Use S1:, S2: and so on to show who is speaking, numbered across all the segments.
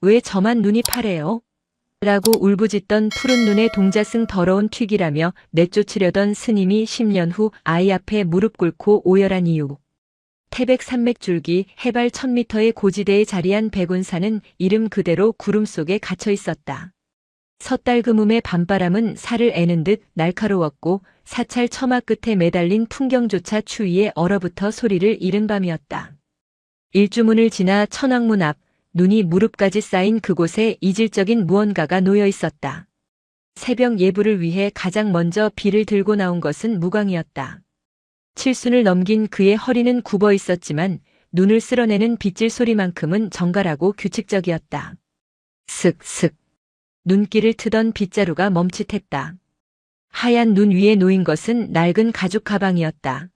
S1: 왜 저만 눈이 파래요? 라고 울부짖던 푸른 눈의 동자승 더러운 튀기라며 내쫓으려던 스님이 10년 후 아이 앞에 무릎 꿇고 오열한 이유. 태백 산맥줄기 해발 1000m의 고지대에 자리한 백운산은 이름 그대로 구름 속에 갇혀 있었다. 섣달그음의 밤바람은 살을 애는 듯 날카로웠고 사찰 처마 끝에 매달린 풍경조차 추위에 얼어붙어 소리를 잃은 밤이었다. 일주문을 지나 천왕문 앞 눈이 무릎까지 쌓인 그곳에 이질적인 무언가가 놓여 있었다. 새벽 예불을 위해 가장 먼저 비를 들고 나온 것은 무광이었다. 칠순을 넘긴 그의 허리는 굽어 있었지만 눈을 쓸어내는 빗질 소리만큼은 정갈하고 규칙적이었다. 슥슥. 눈길을 트던 빗자루가 멈칫했다. 하얀 눈 위에 놓인 것은 낡은 가죽 가방이었다.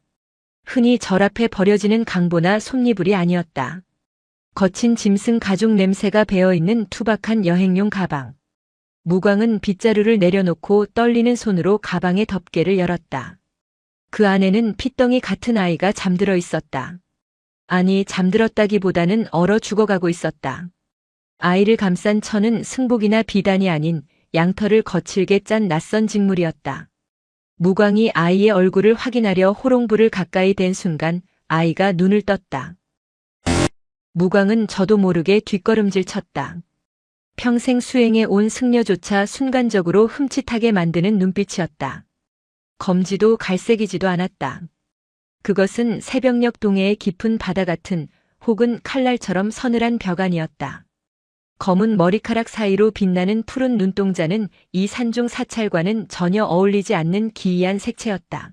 S1: 흔히 절 앞에 버려지는 강보나 솜니불이 아니었다. 거친 짐승 가죽 냄새가 배어있는 투박한 여행용 가방. 무광은 빗자루를 내려놓고 떨리는 손으로 가방의 덮개를 열었다. 그 안에는 핏덩이 같은 아이가 잠들어 있었다. 아니, 잠들었다기보다는 얼어 죽어가고 있었다. 아이를 감싼 천은 승복이나 비단이 아닌 양털을 거칠게 짠 낯선 직물이었다. 무광이 아이의 얼굴을 확인하려 호롱불을 가까이 댄 순간 아이가 눈을 떴다. 무광은 저도 모르게 뒷걸음질 쳤다. 평생 수행해 온 승려조차 순간적으로 흠칫하게 만드는 눈빛이었다. 검지도 갈색이지도 않았다. 그것은 새벽녘 동해의 깊은 바다 같은 혹은 칼날처럼 서늘한 벽안이었다. 검은 머리카락 사이로 빛나는 푸른 눈동자는 이 산중 사찰과는 전혀 어울리지 않는 기이한 색채였다.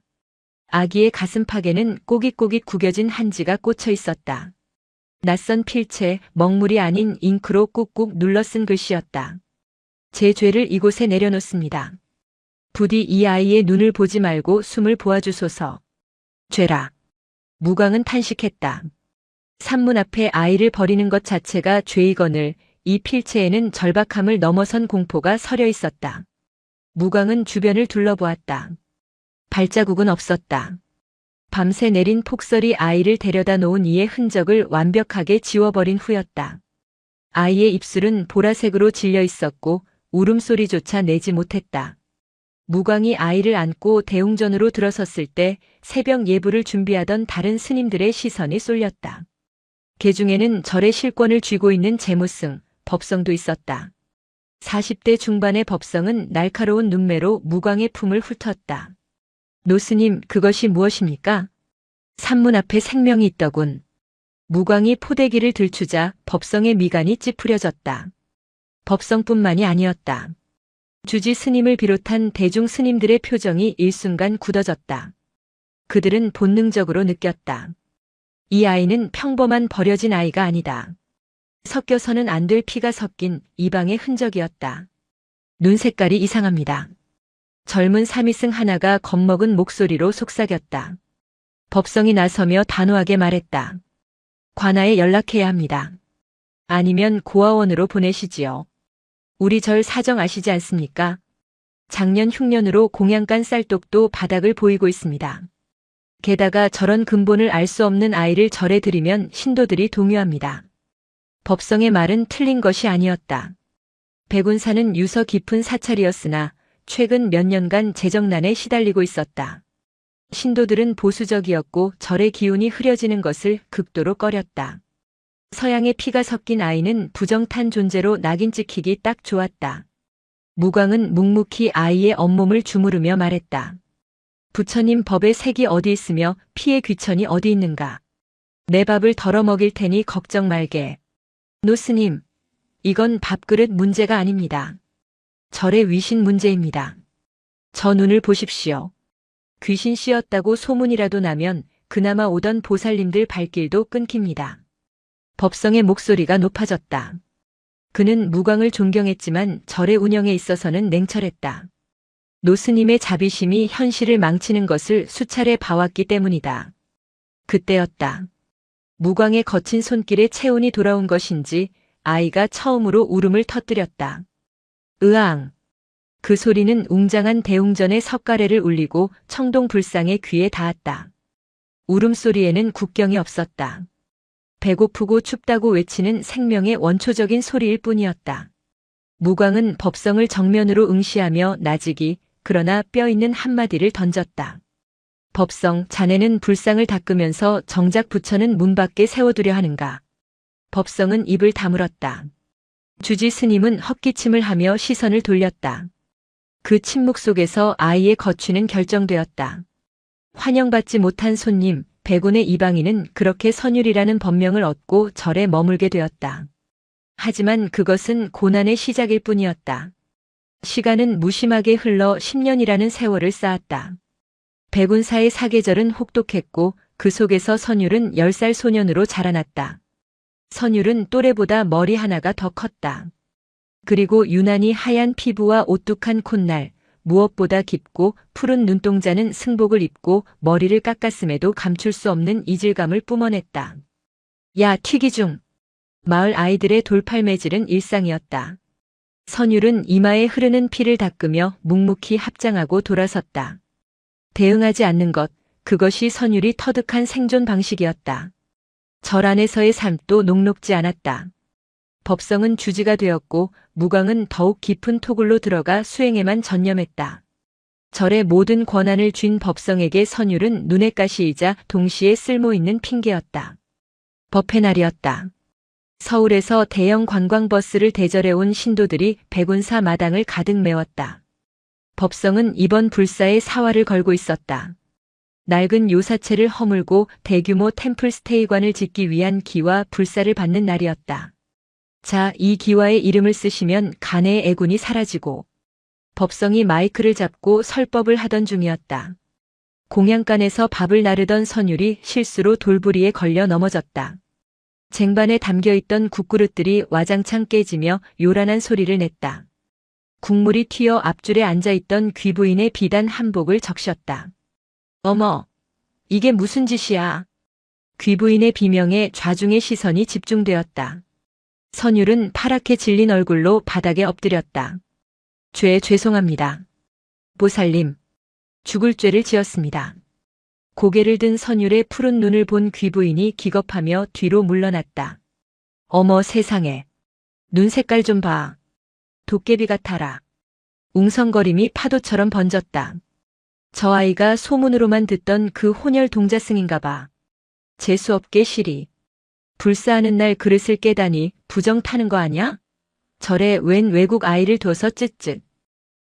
S1: 아기의 가슴팍에는 꼬깃꼬깃 구겨진 한지가 꽂혀 있었다. 낯선 필체, 먹물이 아닌 잉크로 꾹꾹 눌러 쓴 글씨였다. 제 죄를 이곳에 내려놓습니다. 부디 이 아이의 눈을 보지 말고 숨을 보아주소서. 죄라. 무광은 탄식했다. 산문 앞에 아이를 버리는 것 자체가 죄이거늘 이 필체에는 절박함을 넘어선 공포가 서려 있었다. 무광은 주변을 둘러보았다. 발자국은 없었다. 밤새 내린 폭설이 아이를 데려다 놓은 이의 흔적을 완벽하게 지워버린 후였다. 아이의 입술은 보라색으로 질려 있었고 울음소리조차 내지 못했다. 무광이 아이를 안고 대웅전으로 들어섰을 때 새벽 예불을 준비하던 다른 스님들의 시선이 쏠렸다. 개 중에는 절의 실권을 쥐고 있는 재무승, 법성도 있었다. 40대 중반의 법성은 날카로운 눈매로 무광의 품을 훑었다. 노스님, 그것이 무엇입니까? 산문 앞에 생명이 있더군. 무광이 포대기를 들추자 법성의 미간이 찌푸려졌다. 법성뿐만이 아니었다. 주지 스님을 비롯한 대중 스님들의 표정이 일순간 굳어졌다. 그들은 본능적으로 느꼈다. 이 아이는 평범한 버려진 아이가 아니다. 섞여서는 안 될 피가 섞인 이방의 흔적이었다. 눈 색깔이 이상합니다. 젊은 사미승 하나가 겁먹은 목소리로 속삭였다. 법성이 나서며 단호하게 말했다. 관아에 연락해야 합니다. 아니면 고아원으로 보내시지요. 우리 절 사정 아시지 않습니까? 작년 흉년으로 공양간 쌀독도 바닥을 보이고 있습니다. 게다가 저런 근본을 알 수 없는 아이를 절에 들이면 신도들이 동요합니다. 법성의 말은 틀린 것이 아니었다. 백운산은 유서 깊은 사찰이었으나 최근 몇 년간 재정난에 시달리고 있었다. 신도들은 보수적이었고 절의 기운이 흐려지는 것을 극도로 꺼렸다. 서양의 피가 섞인 아이는 부정탄 존재로 낙인 찍히기 딱 좋았다. 무광은 묵묵히 아이의 온몸을 주무르며 말했다. 부처님 법의 색이 어디 있으며 피의 귀천이 어디 있는가. 내 밥을 덜어 먹일 테니 걱정 말게. 노스님, 이건 밥그릇 문제가 아닙니다. 절의 위신 문제입니다. 저 눈을 보십시오. 귀신 씌었다고 소문이라도 나면 그나마 오던 보살님들 발길도 끊깁니다. 법성의 목소리가 높아졌다. 그는 무광을 존경했지만 절의 운영에 있어서는 냉철했다. 노스님의 자비심이 현실을 망치는 것을 수차례 봐왔기 때문이다. 그때였다. 무광의 거친 손길에 체온이 돌아온 것인지 아이가 처음으로 울음을 터뜨렸다. 으앙. 그 소리는 웅장한 대웅전의 석가래를 울리고 청동 불상의 귀에 닿았다. 울음소리에는 국경이 없었다. 배고프고 춥다고 외치는 생명의 원초적인 소리일 뿐이었다. 무광은 법성을 정면으로 응시하며 나직이 그러나 뼈 있는 한마디를 던졌다. 법성, 자네는 불상을 닦으면서 정작 부처는 문 밖에 세워두려 하는가. 법성은 입을 다물었다. 주지 스님은 헛기침을 하며 시선을 돌렸다. 그 침묵 속에서 아이의 거취는 결정되었다. 환영받지 못한 손님, 백운의 이방인은 그렇게 선율이라는 법명을 얻고 절에 머물게 되었다. 하지만 그것은 고난의 시작일 뿐이었다. 시간은 무심하게 흘러 10년이라는 세월을 쌓았다. 백운사의 사계절은 혹독했고 그 속에서 선율은 10살 소년으로 자라났다. 선율은 또래보다 머리 하나가 더 컸다. 그리고 유난히 하얀 피부와 오뚝한 콧날, 무엇보다 깊고 푸른 눈동자는 승복을 입고 머리를 깎았음에도 감출 수 없는 이질감을 뿜어냈다. 야, 튀기중! 마을 아이들의 돌팔매질은 일상이었다. 선율은 이마에 흐르는 피를 닦으며 묵묵히 합장하고 돌아섰다. 대응하지 않는 것, 그것이 선율이 터득한 생존 방식이었다. 절 안에서의 삶도 녹록지 않았다. 법성은 주지가 되었고 무광은 더욱 깊은 토굴로 들어가 수행에만 전념했다. 절의 모든 권한을 쥔 법성에게 선율은 눈의 가시이자 동시에 쓸모있는 핑계였다. 법회 날이었다. 서울에서 대형 관광버스를 대절해온 신도들이 백운사 마당을 가득 메웠다. 법성은 이번 불사에 사활을 걸고 있었다. 낡은 요사체를 허물고 대규모 템플스테이관을 짓기 위한 기와 불사를 받는 날이었다. 자, 이 기와의 이름을 쓰시면 간해의 애군이 사라지고. 법성이 마이크를 잡고 설법을 하던 중이었다. 공양간에서 밥을 나르던 선율이 실수로 돌부리에 걸려 넘어졌다. 쟁반에 담겨있던 국그릇들이 와장창 깨지며 요란한 소리를 냈다. 국물이 튀어 앞줄에 앉아있던 귀부인의 비단 한복을 적셨다. 어머, 이게 무슨 짓이야? 귀부인의 비명에 좌중의 시선이 집중되었다. 선율은 파랗게 질린 얼굴로 바닥에 엎드렸다. 죄송합니다. 보살님, 죽을 죄를 지었습니다. 고개를 든 선율의 푸른 눈을 본 귀부인이 기겁하며 뒤로 물러났다. 어머 세상에. 눈 색깔 좀 봐. 도깨비 같아라. 웅성거림이 파도처럼 번졌다. 저 아이가 소문으로만 듣던 그 혼혈 동자승인가 봐. 재수없게 시리. 불사하는 날 그릇을 깨다니 부정 타는 거 아냐? 절에 웬 외국 아이를 둬서 쯧쯧.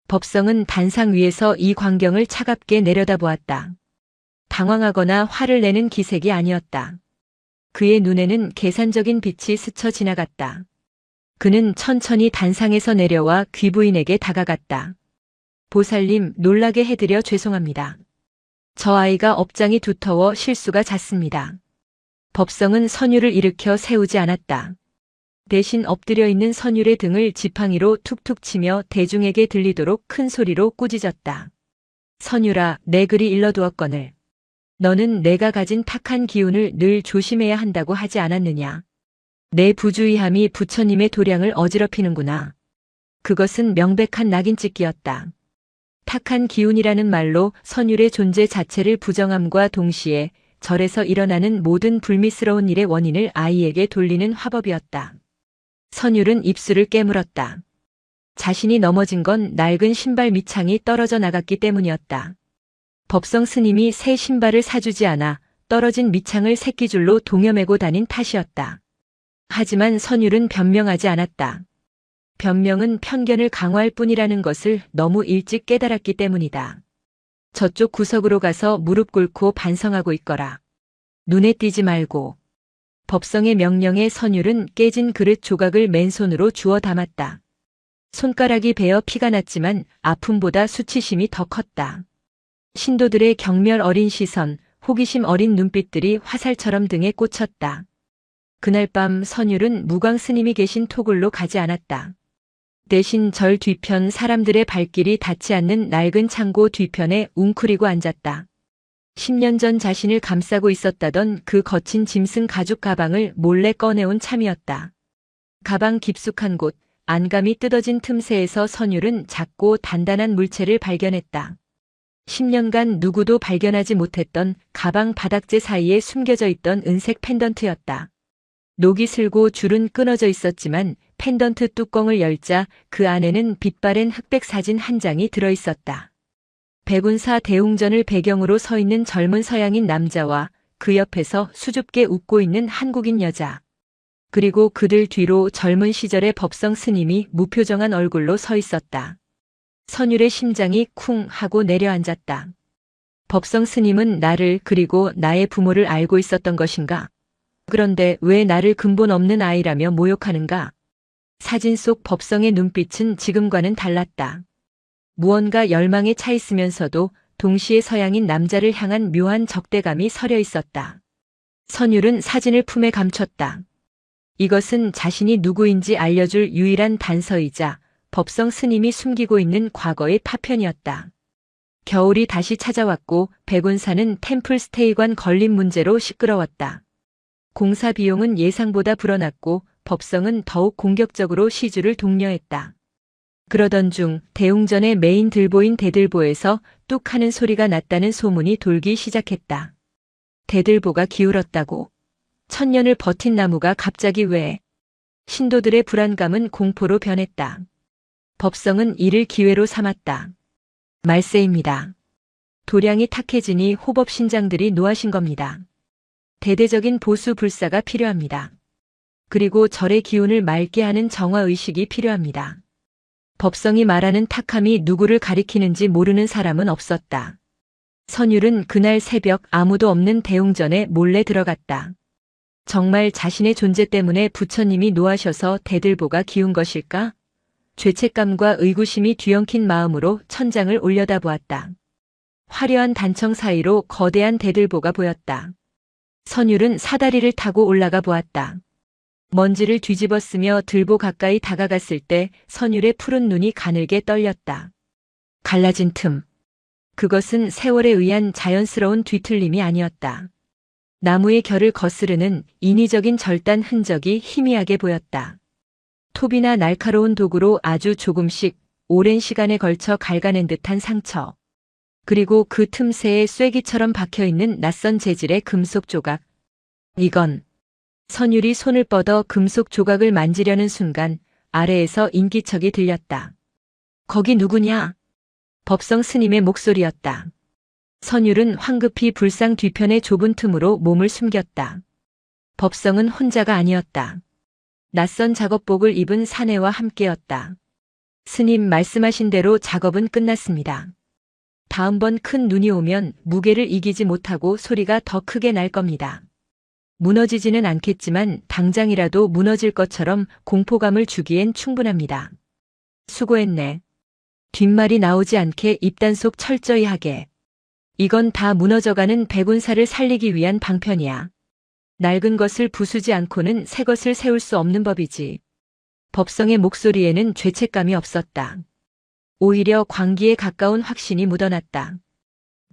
S1: 법성은 단상 위에서 이 광경을 차갑게 내려다보았다. 당황하거나 화를 내는 기색이 아니었다. 그의 눈에는 계산적인 빛이 스쳐 지나갔다. 그는 천천히 단상에서 내려와 귀부인에게 다가갔다. 보살님, 놀라게 해드려 죄송합니다. 저 아이가 업장이 두터워 실수가 잦습니다. 법성은 선율을 일으켜 세우지 않았다. 대신 엎드려 있는 선율의 등을 지팡이로 툭툭 치며 대중에게 들리도록 큰 소리로 꾸짖었다. 선율아, 내 글이 일러두었거늘. 너는 내가 가진 탁한 기운을 늘 조심해야 한다고 하지 않았느냐. 내 부주의함이 부처님의 도량을 어지럽히는구나. 그것은 명백한 낙인찍기였다. 탁한 기운이라는 말로 선율의 존재 자체를 부정함과 동시에 절에서 일어나는 모든 불미스러운 일의 원인을 아이에게 돌리는 화법이었다. 선율은 입술을 깨물었다. 자신이 넘어진 건 낡은 신발 밑창이 떨어져 나갔기 때문이었다. 법성 스님이 새 신발을 사주지 않아 떨어진 밑창을 새끼줄로 동여매고 다닌 탓이었다. 하지만 선율은 변명하지 않았다. 변명은 편견을 강화할 뿐이라는 것을 너무 일찍 깨달았기 때문이다. 저쪽 구석으로 가서 무릎 꿇고 반성하고 있거라. 눈에 띄지 말고. 법성의 명령에 선율은 깨진 그릇 조각을 맨손으로 주워 담았다. 손가락이 베어 피가 났지만 아픔보다 수치심이 더 컸다. 신도들의 경멸 어린 시선, 호기심 어린 눈빛들이 화살처럼 등에 꽂혔다. 그날 밤 선율은 무광 스님이 계신 토굴로 가지 않았다. 대신 절 뒤편 사람들의 발길이 닿지 않는 낡은 창고 뒤편에 웅크리고 앉았다. 10년 전 자신을 감싸고 있었다던 그 거친 짐승 가죽 가방을 몰래 꺼내온 참이었다. 가방 깊숙한 곳, 안감이 뜯어진 틈새에서 선율은 작고 단단한 물체를 발견했다. 10년간 누구도 발견하지 못했던 가방 바닥재 사이에 숨겨져 있던 은색 펜던트였다. 녹이 슬고 줄은 끊어져 있었지만 펜던트 뚜껑을 열자 그 안에는 빛바랜 흑백 사진 한 장이 들어 있었다. 백운사 대웅전을 배경으로 서 있는 젊은 서양인 남자와 그 옆에서 수줍게 웃고 있는 한국인 여자. 그리고 그들 뒤로 젊은 시절의 법성 스님이 무표정한 얼굴로 서 있었다. 선율의 심장이 쿵 하고 내려앉았다. 법성 스님은 나를 그리고 나의 부모를 알고 있었던 것인가? 그런데 왜 나를 근본 없는 아이라며 모욕하는가? 사진 속 법성의 눈빛은 지금과는 달랐다. 무언가 열망에 차 있으면서도 동시에 서양인 남자를 향한 묘한 적대감이 서려 있었다. 선율은 사진을 품에 감췄다. 이것은 자신이 누구인지 알려줄 유일한 단서이자 법성 스님이 숨기고 있는 과거의 파편이었다. 겨울이 다시 찾아왔고 백운사는 템플스테이관 건립 문제로 시끄러웠다. 공사 비용은 예상보다 불어났고 법성은 더욱 공격적으로 시주를 독려했다. 그러던 중 대웅전의 메인 들보인 대들보에서 뚝 하는 소리가 났다는 소문이 돌기 시작했다. 대들보가 기울었다고. 천년을 버틴 나무가 갑자기 왜? 신도들의 불안감은 공포로 변했다. 법성은 이를 기회로 삼았다. 말세입니다. 도량이 탁해지니 호법 신장들이 노하신 겁니다. 대대적인 보수 불사가 필요합니다. 그리고 절의 기운을 맑게 하는 정화의식이 필요합니다. 법성이 말하는 탁함이 누구를 가리키는지 모르는 사람은 없었다. 선율은 그날 새벽 아무도 없는 대웅전에 몰래 들어갔다. 정말 자신의 존재 때문에 부처님이 노하셔서 대들보가 기운 것일까? 죄책감과 의구심이 뒤엉킨 마음으로 천장을 올려다보았다. 화려한 단청 사이로 거대한 대들보가 보였다. 선율은 사다리를 타고 올라가 보았다. 먼지를 뒤집어쓰며 들보 가까이 다가갔을 때 선율의 푸른 눈이 가늘게 떨렸다. 갈라진 틈. 그것은 세월에 의한 자연스러운 뒤틀림이 아니었다. 나무의 결을 거스르는 인위적인 절단 흔적이 희미하게 보였다. 톱이나 날카로운 도구로 아주 조금씩 오랜 시간에 걸쳐 갉아낸 듯한 상처. 그리고 그 틈새에 쐐기처럼 박혀있는 낯선 재질의 금속 조각. 이건 선율이 손을 뻗어 금속 조각을 만지려는 순간 아래에서 인기척이 들렸다. 거기 누구냐? 법성 스님의 목소리였다. 선율은 황급히 불상 뒤편의 좁은 틈으로 몸을 숨겼다. 법성은 혼자가 아니었다. 낯선 작업복을 입은 사내와 함께였다. 스님 말씀하신 대로 작업은 끝났습니다. 다음번 큰 눈이 오면 무게를 이기지 못하고 소리가 더 크게 날 겁니다. 무너지지는 않겠지만 당장이라도 무너질 것처럼 공포감을 주기엔 충분합니다. 수고했네. 뒷말이 나오지 않게 입단속 철저히 하게. 이건 다 무너져가는 백운사를 살리기 위한 방편이야. 낡은 것을 부수지 않고는 새 것을 세울 수 없는 법이지. 법성의 목소리에는 죄책감이 없었다. 오히려 광기에 가까운 확신이 묻어났다.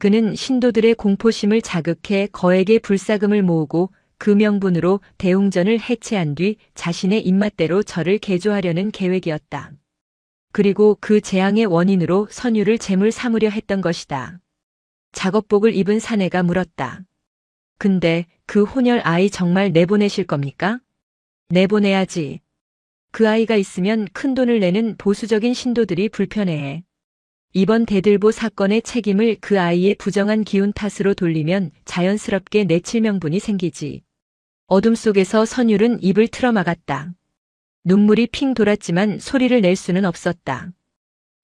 S1: 그는 신도들의 공포심을 자극해 거액의 불사금을 모으고 그 명분으로 대웅전을 해체한 뒤 자신의 입맛대로 절을 개조하려는 계획이었다. 그리고 그 재앙의 원인으로 선율을 제물 삼으려 했던 것이다. 작업복을 입은 사내가 물었다. 근데 그 혼혈 아이 정말 내보내실 겁니까? 내보내야지. 그 아이가 있으면 큰돈을 내는 보수적인 신도들이 불편해해. 이번 대들보 사건의 책임을 그 아이의 부정한 기운 탓으로 돌리면 자연스럽게 내칠 명분이 생기지. 어둠 속에서 선율은 입을 틀어막았다. 눈물이 핑 돌았지만 소리를 낼 수는 없었다.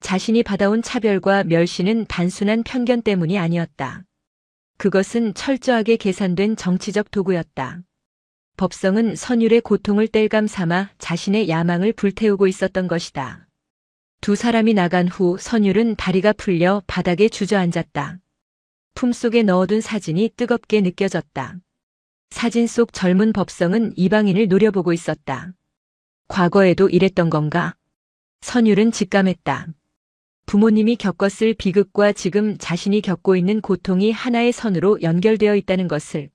S1: 자신이 받아온 차별과 멸시는 단순한 편견 때문이 아니었다. 그것은 철저하게 계산된 정치적 도구였다. 법성은 선율의 고통을 땔감 삼아 자신의 야망을 불태우고 있었던 것이다. 두 사람이 나간 후 선율은 다리가 풀려 바닥에 주저앉았다. 품속에 넣어둔 사진이 뜨겁게 느껴졌다. 사진 속 젊은 법성은 이방인을 노려보고 있었다. 과거에도 이랬던 건가? 선율은 직감했다. 부모님이 겪었을 비극과 지금 자신이 겪고 있는 고통이 하나의 선으로 연결되어 있다는 것을.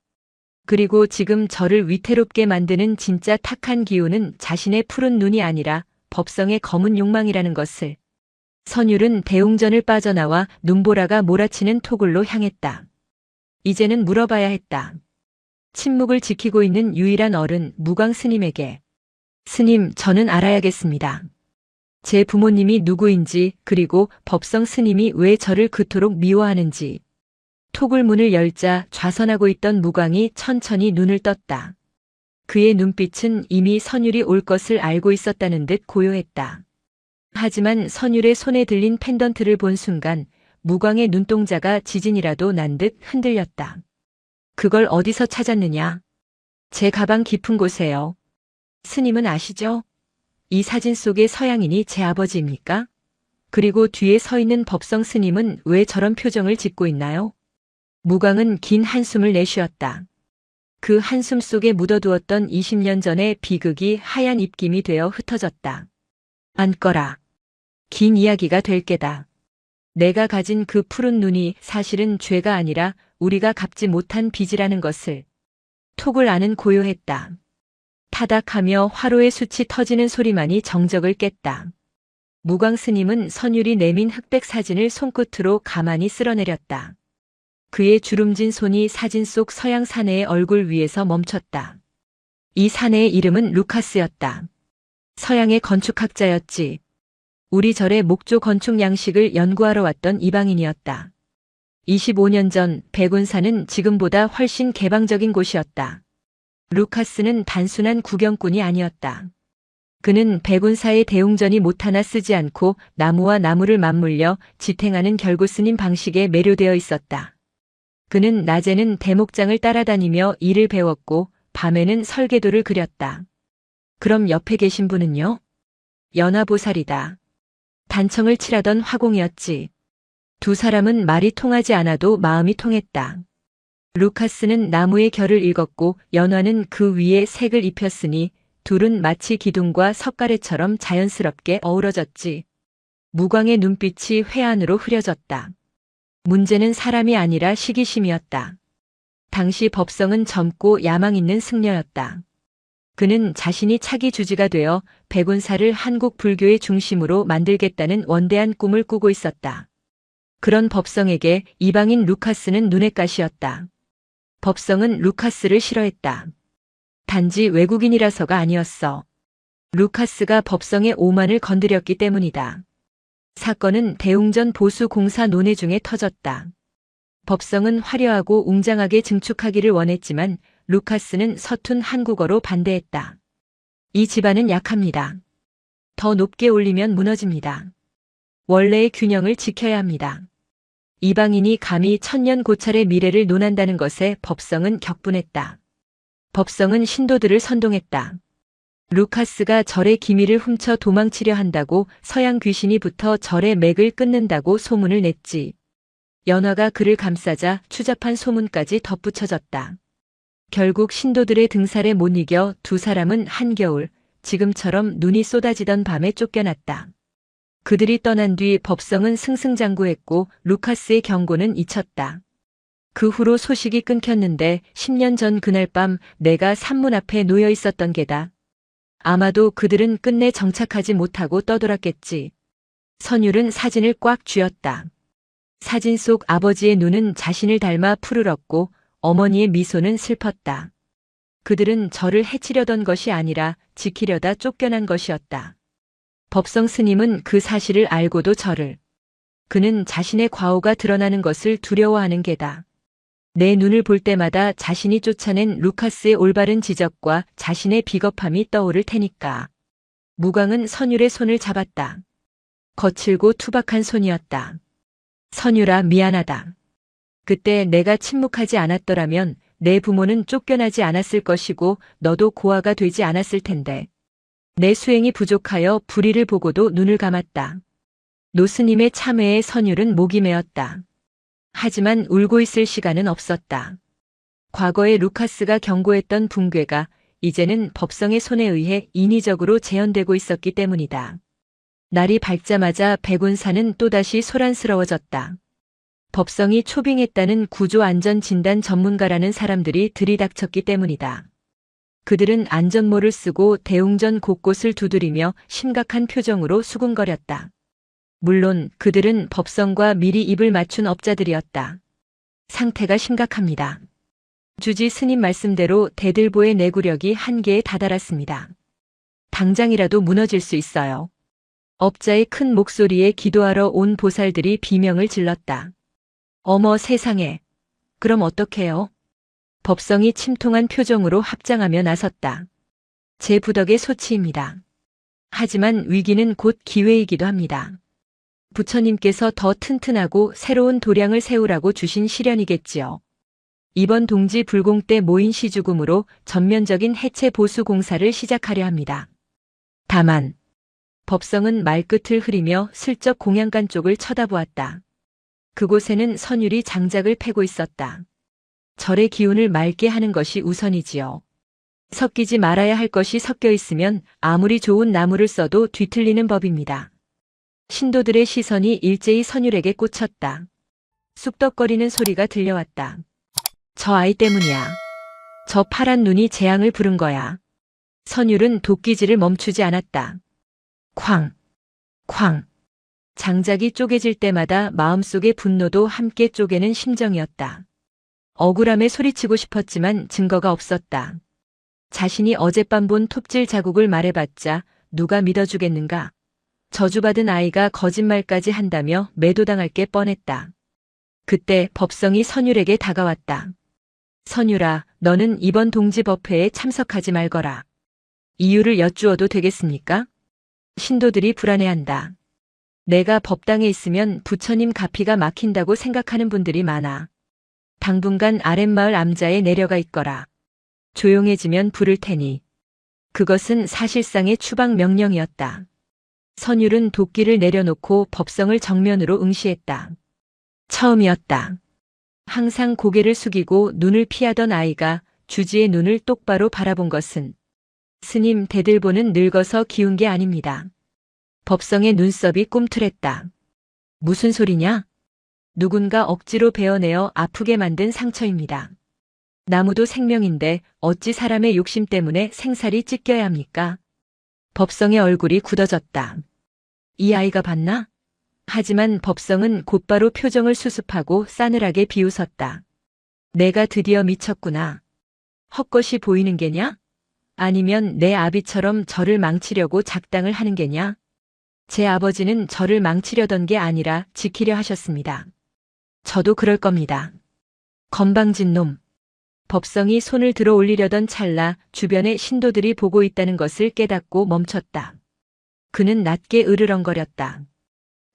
S1: 그리고 지금 저를 위태롭게 만드는 진짜 탁한 기운은 자신의 푸른 눈이 아니라 법성의 검은 욕망이라는 것을. 선율은 대웅전을 빠져나와 눈보라가 몰아치는 토굴로 향했다. 이제는 물어봐야 했다. 침묵을 지키고 있는 유일한 어른 무광 스님에게. 스님, 저는 알아야겠습니다. 제 부모님이 누구인지, 그리고 법성 스님이 왜 저를 그토록 미워하는지. 톡을 문을 열자 좌선하고 있던 무광이 천천히 눈을 떴다. 그의 눈빛은 이미 선율이 올 것을 알고 있었다는 듯 고요했다. 하지만 선율의 손에 들린 펜던트를 본 순간 무광의 눈동자가 지진이라도 난 듯 흔들렸다. 그걸 어디서 찾았느냐? 제 가방 깊은 곳에요. 스님은 아시죠? 이 사진 속의 서양인이 제 아버지입니까? 그리고 뒤에 서 있는 법성 스님은 왜 저런 표정을 짓고 있나요? 무광은 긴 한숨을 내쉬었다. 그 한숨 속에 묻어두었던 20년 전의 비극이 하얀 입김이 되어 흩어졌다. 앉거라. 긴 이야기가 될 게다. 내가 가진 그 푸른 눈이 사실은 죄가 아니라 우리가 갚지 못한 빚이라는 것을. 톡을 아는 고요했다. 타닥하며 화로의 숯이 터지는 소리만이 정적을 깼다. 무광 스님은 선율이 내민 흑백 사진을 손끝으로 가만히 쓸어내렸다. 그의 주름진 손이 사진 속 서양 사내의 얼굴 위에서 멈췄다. 이 사내의 이름은 루카스였다. 서양의 건축학자였지. 우리 절의 목조 건축 양식을 연구하러 왔던 이방인이었다. 25년 전 백운사는 지금보다 훨씬 개방적인 곳이었다. 루카스는 단순한 구경꾼이 아니었다. 그는 백운사의 대웅전이 못 하나 쓰지 않고 나무와 나무를 맞물려 지탱하는 결구스님 방식에 매료되어 있었다. 그는 낮에는 대목장을 따라다니며 일을 배웠고 밤에는 설계도를 그렸다. 그럼 옆에 계신 분은요? 연화보살이다. 단청을 칠하던 화공이었지. 두 사람은 말이 통하지 않아도 마음이 통했다. 루카스는 나무의 결을 읽었고 연화는 그 위에 색을 입혔으니 둘은 마치 기둥과 석가래처럼 자연스럽게 어우러졌지. 무광의 눈빛이 회한으로 흐려졌다. 문제는 사람이 아니라 시기심이었다. 당시 법성은 젊고 야망 있는 승려였다. 그는 자신이 차기 주지가 되어 백운사를 한국 불교의 중심으로 만들겠다는 원대한 꿈을 꾸고 있었다. 그런 법성에게 이방인 루카스는 눈엣 가시였다. 법성은 루카스를 싫어했다. 단지 외국인이라서가 아니었어. 루카스가 법성의 오만을 건드렸기 때문이다. 사건은 대웅전 보수 공사 논의 중에 터졌다. 법성은 화려하고 웅장하게 증축하기를 원했지만 루카스는 서툰 한국어로 반대했다. 이 집안은 약합니다. 더 높게 올리면 무너집니다. 원래의 균형을 지켜야 합니다. 이방인이 감히 천년 고찰의 미래를 논한다는 것에 법성은 격분했다. 법성은 신도들을 선동했다. 루카스가 절의 기밀을 훔쳐 도망치려 한다고 서양 귀신이 붙어 절의 맥을 끊는다고 소문을 냈지. 연화가 그를 감싸자 추잡한 소문까지 덧붙여졌다. 결국 신도들의 등살에 못 이겨 두 사람은 한겨울, 지금처럼 눈이 쏟아지던 밤에 쫓겨났다. 그들이 떠난 뒤 법성은 승승장구했고 루카스의 경고는 잊혔다. 그 후로 소식이 끊겼는데 10년 전 그날 밤 내가 산문 앞에 놓여 있었던 게다. 아마도 그들은 끝내 정착하지 못하고 떠돌았겠지. 선율은 사진을 꽉 쥐었다. 사진 속 아버지의 눈은 자신을 닮아 푸르렀고 어머니의 미소는 슬펐다. 그들은 저를 해치려던 것이 아니라 지키려다 쫓겨난 것이었다. 법성 스님은 그 사실을 알고도 저를. 그는 자신의 과오가 드러나는 것을 두려워하는 게다. 내 눈을 볼 때마다 자신이 쫓아낸 루카스의 올바른 지적과 자신의 비겁함이 떠오를 테니까. 무광은 선율의 손을 잡았다. 거칠고 투박한 손이었다. 선율아, 미안하다. 그때 내가 침묵하지 않았더라면 내 부모는 쫓겨나지 않았을 것이고 너도 고아가 되지 않았을 텐데. 내 수행이 부족하여 불의를 보고도 눈을 감았다. 노스님의 참회에 선율은 목이 메었다. 하지만 울고 있을 시간은 없었다. 과거에 루카스가 경고했던 붕괴가 이제는 법성의 손에 의해 인위적으로 재현되고 있었기 때문이다. 날이 밝자마자 백운사는 또다시 소란스러워졌다. 법성이 초빙했다는 구조안전진단 전문가라는 사람들이 들이닥쳤기 때문이다. 그들은 안전모를 쓰고 대웅전 곳곳을 두드리며 심각한 표정으로 수군거렸다. 물론 그들은 법성과 미리 입을 맞춘 업자들이었다. 상태가 심각합니다. 주지 스님 말씀대로 대들보의 내구력이 한계에 다다랐습니다. 당장이라도 무너질 수 있어요. 업자의 큰 목소리에 기도하러 온 보살들이 비명을 질렀다. 어머 세상에. 그럼 어떡해요? 법성이 침통한 표정으로 합장하며 나섰다. 제 부덕의 소치입니다. 하지만 위기는 곧 기회이기도 합니다. 부처님께서 더 튼튼하고 새로운 도량을 세우라고 주신 시련이겠지요. 이번 동지 불공 때 모인 시주금으로 전면적인 해체 보수 공사를 시작하려 합니다. 다만 법성은 말끝을 흐리며 슬쩍 공양간 쪽을 쳐다보았다. 그곳에는 선율이 장작을 패고 있었다. 절의 기운을 맑게 하는 것이 우선이지요. 섞이지 말아야 할 것이 섞여 있으면 아무리 좋은 나무를 써도 뒤틀리는 법입니다. 신도들의 시선이 일제히 선율에게 꽂혔다. 쑥덕거리는 소리가 들려왔다. 저 아이 때문이야. 저 파란 눈이 재앙을 부른 거야. 선율은 도끼질을 멈추지 않았다. 쾅, 쾅. 장작이 쪼개질 때마다 마음속의 분노도 함께 쪼개는 심정이었다. 억울함에 소리치고 싶었지만 증거가 없었다. 자신이 어젯밤 본 톱질 자국을 말해봤자 누가 믿어주겠는가. 저주받은 아이가 거짓말까지 한다며 매도당할 게 뻔했다. 그때 법성이 선율에게 다가왔다. 선율아, 너는 이번 동지법회에 참석하지 말거라. 이유를 여쭈어도 되겠습니까? 신도들이 불안해한다. 내가 법당에 있으면 부처님 가피가 막힌다고 생각하는 분들이 많아. 당분간 아랫마을 암자에 내려가 있거라. 조용해지면 부를 테니. 그것은 사실상의 추방 명령이었다. 선율은 도끼를 내려놓고 법성을 정면으로 응시했다. 처음이었다. 항상 고개를 숙이고 눈을 피하던 아이가 주지의 눈을 똑바로 바라본 것은 스님 대들보는 늙어서 기운 게 아닙니다. 법성의 눈썹이 꿈틀했다. 무슨 소리냐? 누군가 억지로 베어내어 아프게 만든 상처입니다. 나무도 생명인데 어찌 사람의 욕심 때문에 생살이 찢겨야 합니까? 법성의 얼굴이 굳어졌다. 이 아이가 봤나? 하지만 법성은 곧바로 표정을 수습하고 싸늘하게 비웃었다. 내가 드디어 미쳤구나. 헛것이 보이는 게냐? 아니면 내 아비처럼 저를 망치려고 작당을 하는 게냐? 제 아버지는 저를 망치려던 게 아니라 지키려 하셨습니다. 저도 그럴 겁니다. 건방진 놈. 법성이 손을 들어 올리려던 찰나 주변의 신도들이 보고 있다는 것을 깨닫고 멈췄다. 그는 낮게 으르렁거렸다.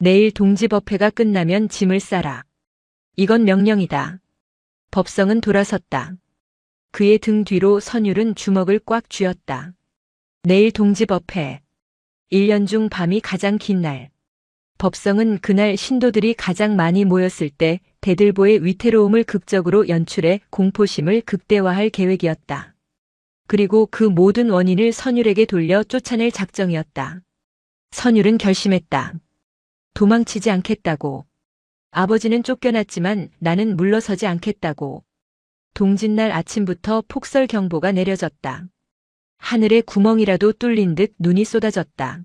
S1: 내일 동지법회가 끝나면 짐을 싸라. 이건 명령이다. 법성은 돌아섰다. 그의 등 뒤로 선율은 주먹을 꽉 쥐었다. 내일 동지법회. 1년 중 밤이 가장 긴 날. 법성은 그날 신도들이 가장 많이 모였을 때 대들보의 위태로움을 극적으로 연출해 공포심을 극대화할 계획이었다. 그리고 그 모든 원인을 선율에게 돌려 쫓아낼 작정이었다. 선율은 결심했다. 도망치지 않겠다고. 아버지는 쫓겨났지만 나는 물러서지 않겠다고. 동짓날 아침부터 폭설 경보가 내려졌다. 하늘에 구멍이라도 뚫린 듯 눈이 쏟아졌다.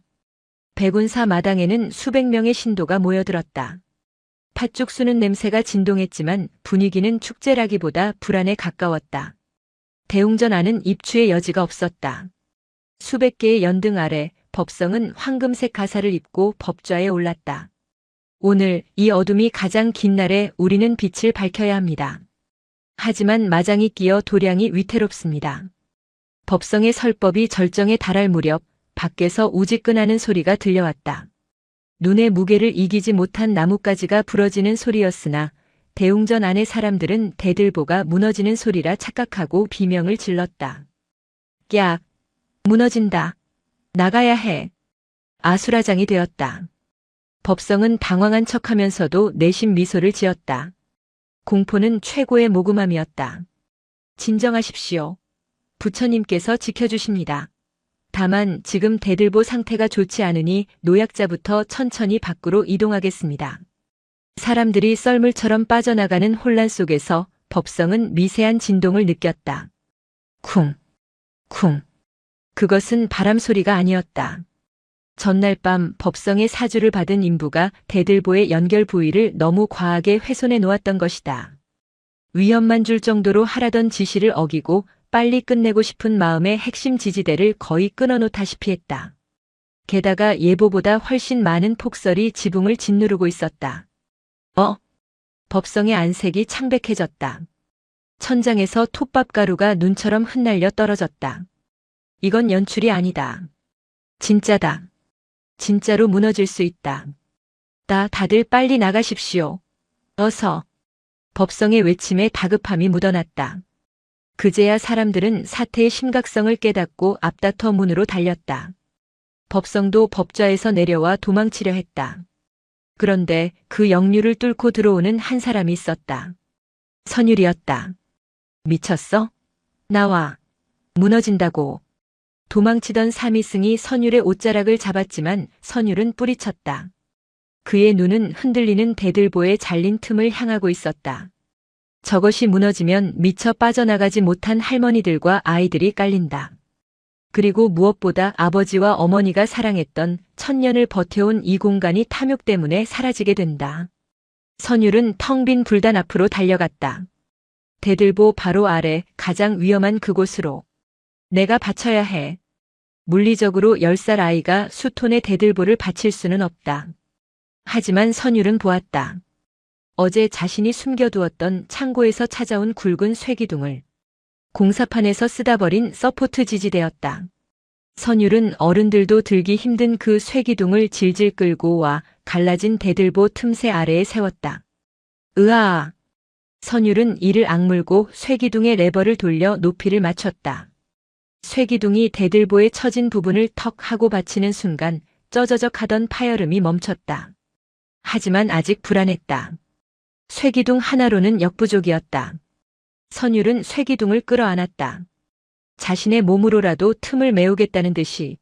S1: 백운사 마당에는 수백 명의 신도가 모여들었다. 팥죽 수는 냄새가 진동했지만 분위기는 축제라기보다 불안에 가까웠다. 대웅전 안은 입추의 여지가 없었다. 수백 개의 연등 아래 법성은 황금색 가사를 입고 법좌에 올랐다. 오늘 이 어둠이 가장 긴 날에 우리는 빛을 밝혀야 합니다. 하지만 마장이 끼어 도량이 위태롭습니다. 법성의 설법이 절정에 달할 무렵 밖에서 우지끈하는 소리가 들려왔다. 눈의 무게를 이기지 못한 나뭇가지가 부러지는 소리였으나 대웅전 안의 사람들은 대들보가 무너지는 소리라 착각하고 비명을 질렀다. 야! 무너진다. 나가야 해. 아수라장이 되었다. 법성은 당황한 척하면서도 내심 미소를 지었다. 공포는 최고의 모금함이었다. 진정하십시오. 부처님께서 지켜주십니다. 다만 지금 대들보 상태가 좋지 않으니 노약자부터 천천히 밖으로 이동하겠습니다. 사람들이 썰물처럼 빠져나가는 혼란 속에서 법성은 미세한 진동을 느꼈다. 쿵, 쿵. 그것은 바람 소리가 아니었다. 전날 밤 법성의 사주를 받은 인부가 대들보의 연결 부위를 너무 과하게 훼손해 놓았던 것이다. 위험만 줄 정도로 하라던 지시를 어기고 빨리 끝내고 싶은 마음의 핵심 지지대를 거의 끊어놓다시피 했다. 게다가 예보보다 훨씬 많은 폭설이 지붕을 짓누르고 있었다. 법성의 안색이 창백해졌다. 천장에서 톱밥가루가 눈처럼 흩날려 떨어졌다. 이건 연출이 아니다. 진짜다. 진짜로 무너질 수 있다. 다들 빨리 나가십시오. 어서. 법성의 외침에 다급함이 묻어났다. 그제야 사람들은 사태의 심각성을 깨닫고 앞다퉈 문으로 달렸다. 법성도 법좌에서 내려와 도망치려 했다. 그런데 그 역류를 뚫고 들어오는 한 사람이 있었다. 선율이었다. 미쳤어? 나와. 무너진다고. 도망치던 삼이승이 선율의 옷자락을 잡았지만 선율은 뿌리쳤다. 그의 눈은 흔들리는 대들보에 잘린 틈을 향하고 있었다. 저것이 무너지면 미처 빠져나가지 못한 할머니들과 아이들이 깔린다. 그리고 무엇보다 아버지와 어머니가 사랑했던 천년을 버텨온 이 공간이 탐욕 때문에 사라지게 된다. 선율은 텅 빈 불단 앞으로 달려갔다. 대들보 바로 아래 가장 위험한 그곳으로. 내가 바쳐야 해. 물리적으로 10살 아이가 수톤의 대들보를 바칠 수는 없다. 하지만 선율은 보았다. 어제 자신이 숨겨두었던 창고에서 찾아온 굵은 쇠기둥을 공사판에서 쓰다 버린 서포트 지지대였다. 선율은 어른들도 들기 힘든 그 쇠기둥을 질질 끌고 와 갈라진 대들보 틈새 아래에 세웠다. 으아! 선율은 이를 악물고 쇠기둥의 레버를 돌려 높이를 맞췄다. 쇠기둥이 대들보에 처진 부분을 턱 하고 받치는 순간 쩌저적하던 파열음이 멈췄다. 하지만 아직 불안했다. 쇠기둥 하나로는 역부족이었다. 선율은 쇠기둥을 끌어안았다. 자신의 몸으로라도 틈을 메우겠다는 듯이.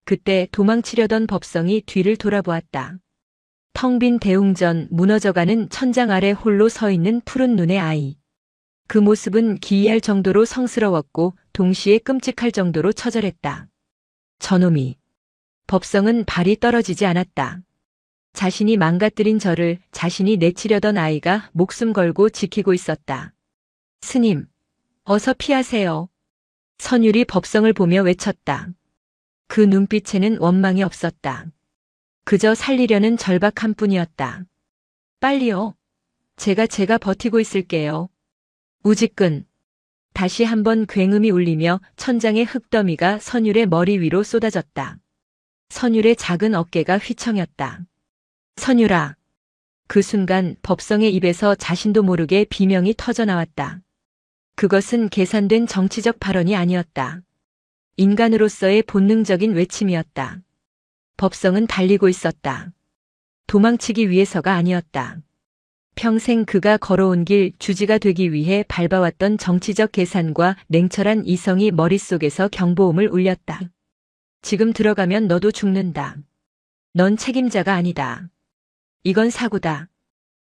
S1: 그때 도망치려던 법성이 뒤를 돌아보았다. 텅 빈 대웅전 무너져가는 천장 아래 홀로 서 있는 푸른 눈의 아이. 그 모습은 기이할 정도로 성스러웠고 동시에 끔찍할 정도로 처절했다. 저놈이. 법성은 발이 떨어지지 않았다. 자신이 망가뜨린 저를 자신이 내치려던 아이가 목숨 걸고 지키고 있었다. 스님, 어서 피하세요. 선율이 법성을 보며 외쳤다. 그 눈빛에는 원망이 없었다. 그저 살리려는 절박함 뿐이었다. 빨리요. 제가 버티고 있을게요. 우지끈. 다시 한번 굉음이 울리며 천장의 흙더미가 선율의 머리 위로 쏟아졌다. 선율의 작은 어깨가 휘청였다. 선율아. 그 순간 법성의 입에서 자신도 모르게 비명이 터져나왔다. 그것은 계산된 정치적 발언이 아니었다. 인간으로서의 본능적인 외침이었다. 법성은 달리고 있었다. 도망치기 위해서가 아니었다. 평생 그가 걸어온 길 주지가 되기 위해 밟아왔던 정치적 계산과 냉철한 이성이 머릿속에서 경보음을 울렸다. 지금 들어가면 너도 죽는다. 넌 책임자가 아니다. 이건 사고다.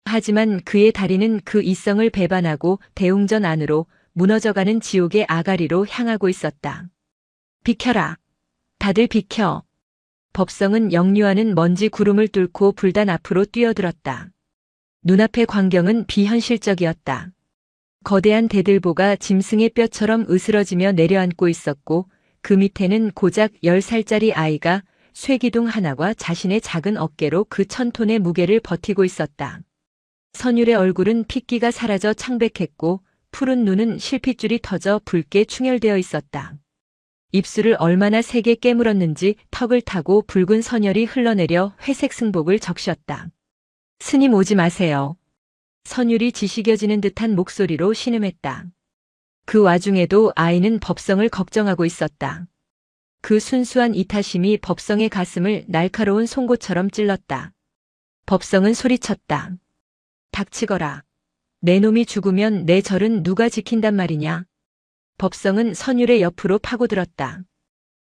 S1: 하지만 그의 다리는 그 이성을 배반하고 대웅전 안으로 무너져가는 지옥의 아가리로 향하고 있었다. 비켜라. 다들 비켜. 법성은 역류하는 먼지 구름을 뚫고 불단 앞으로 뛰어들었다. 눈앞의 광경은 비현실적이었다. 거대한 대들보가 짐승의 뼈처럼 으스러지며 내려앉고 있었고 그 밑에는 고작 10살짜리 아이가 쇠기둥 하나와 자신의 작은 어깨로 그 1000톤의 무게를 버티고 있었다. 선율의 얼굴은 핏기가 사라져 창백했고 푸른 눈은 실핏줄이 터져 붉게 충혈되어 있었다. 입술을 얼마나 세게 깨물었는지 턱을 타고 붉은 선혈이 흘러내려 회색 승복을 적셨다. 스님 오지 마세요. 선율이 지식여지는 듯한 목소리로 신음했다. 그 와중에도 아이는 법성을 걱정하고 있었다. 그 순수한 이타심이 법성의 가슴을 날카로운 송곳처럼 찔렀다. 법성은 소리쳤다. 닥치거라. 내 놈이 죽으면 내 절은 누가 지킨단 말이냐. 법성은 선율의 옆으로 파고들었다.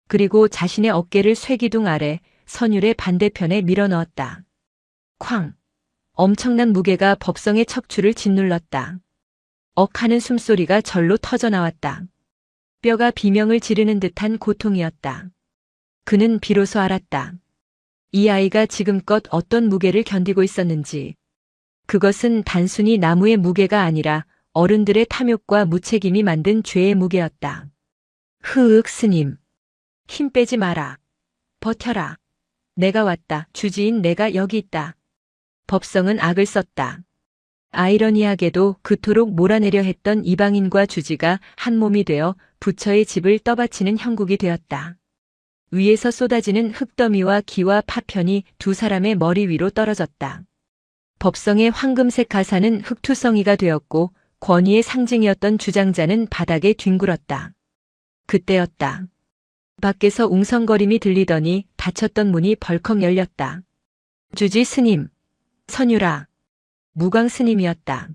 S1: 그리고 자신의 어깨를 쇠기둥 아래 선율의 반대편에 밀어넣었다. 쾅! 엄청난 무게가 법성의 척추를 짓눌렀다. 억하는 숨소리가 절로 터져나왔다. 뼈가 비명을 지르는 듯한 고통이었다. 그는 비로소 알았다. 이 아이가 지금껏 어떤 무게를 견디고 있었는지. 그것은 단순히 나무의 무게가 아니라 어른들의 탐욕과 무책임이 만든 죄의 무게였다. 흐윽 스님. 힘 빼지 마라. 버텨라. 내가 왔다. 주지인 내가 여기 있다. 법성은 악을 썼다. 아이러니하게도 그토록 몰아내려 했던 이방인과 주지가 한 몸이 되어 부처의 집을 떠받치는 형국이 되었다. 위에서 쏟아지는 흙더미와 기와 파편이 두 사람의 머리 위로 떨어졌다. 법성의 황금색 가사는 흙투성이가 되었고 권위의 상징이었던 주장자는 바닥에 뒹굴었다. 그때였다. 밖에서 웅성거림이 들리더니 닫혔던 문이 벌컥 열렸다. 주지 스님, 선유라, 무광 스님이었다.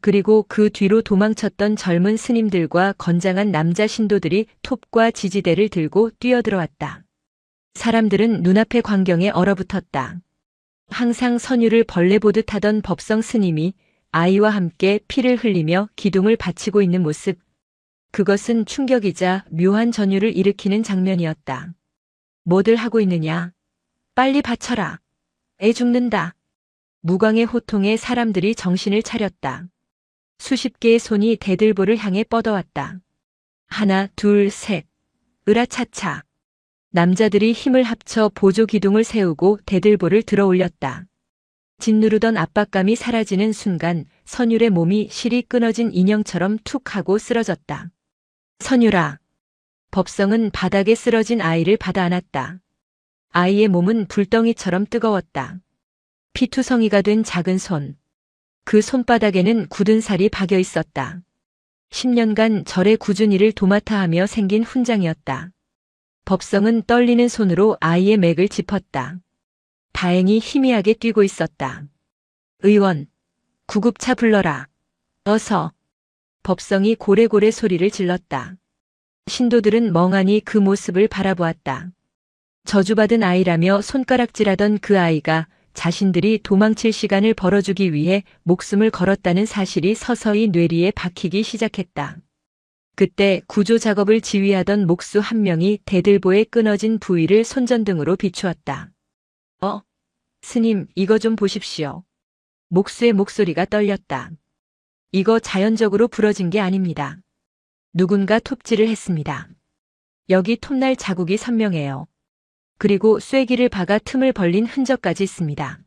S1: 그리고 그 뒤로 도망쳤던 젊은 스님들과 건장한 남자 신도들이 톱과 지지대를 들고 뛰어들어왔다. 사람들은 눈앞의 광경에 얼어붙었다. 항상 선유를 벌레 보듯 하던 법성 스님이 아이와 함께 피를 흘리며 기둥을 바치고 있는 모습. 그것은 충격이자 묘한 전율을 일으키는 장면이었다. 뭐들 하고 있느냐? 빨리 바쳐라. 애 죽는다. 무광의 호통에 사람들이 정신을 차렸다. 수십 개의 손이 대들보를 향해 뻗어왔다. 하나, 둘, 셋. 으라차차. 남자들이 힘을 합쳐 보조 기둥을 세우고 대들보를 들어 올렸다. 짓누르던 압박감이 사라지는 순간 선율의 몸이 실이 끊어진 인형처럼 툭 하고 쓰러졌다. 선율아. 법성은 바닥에 쓰러진 아이를 받아 안았다. 아이의 몸은 불덩이처럼 뜨거웠다. 피투성이가 된 작은 손. 그 손바닥에는 굳은 살이 박여 있었다. 10년간 절의 꾸준히를 도맡아 하며 생긴 훈장이었다. 법성은 떨리는 손으로 아이의 맥을 짚었다. 다행히 희미하게 뛰고 있었다. 의원, 구급차 불러라. 어서. 법성이 고래고래 소리를 질렀다. 신도들은 멍하니 그 모습을 바라보았다. 저주받은 아이라며 손가락질하던 그 아이가 자신들이 도망칠 시간을 벌어주기 위해 목숨을 걸었다는 사실이 서서히 뇌리에 박히기 시작했다. 그때 구조 작업을 지휘하던 목수 한 명이 대들보에 끊어진 부위를 손전등으로 비추었다. 스님, 이거 좀 보십시오. 목수의 목소리가 떨렸다. 이거 자연적으로 부러진 게 아닙니다. 누군가 톱질을 했습니다. 여기 톱날 자국이 선명해요. 그리고 쐐기를 박아 틈을 벌린 흔적까지 있습니다.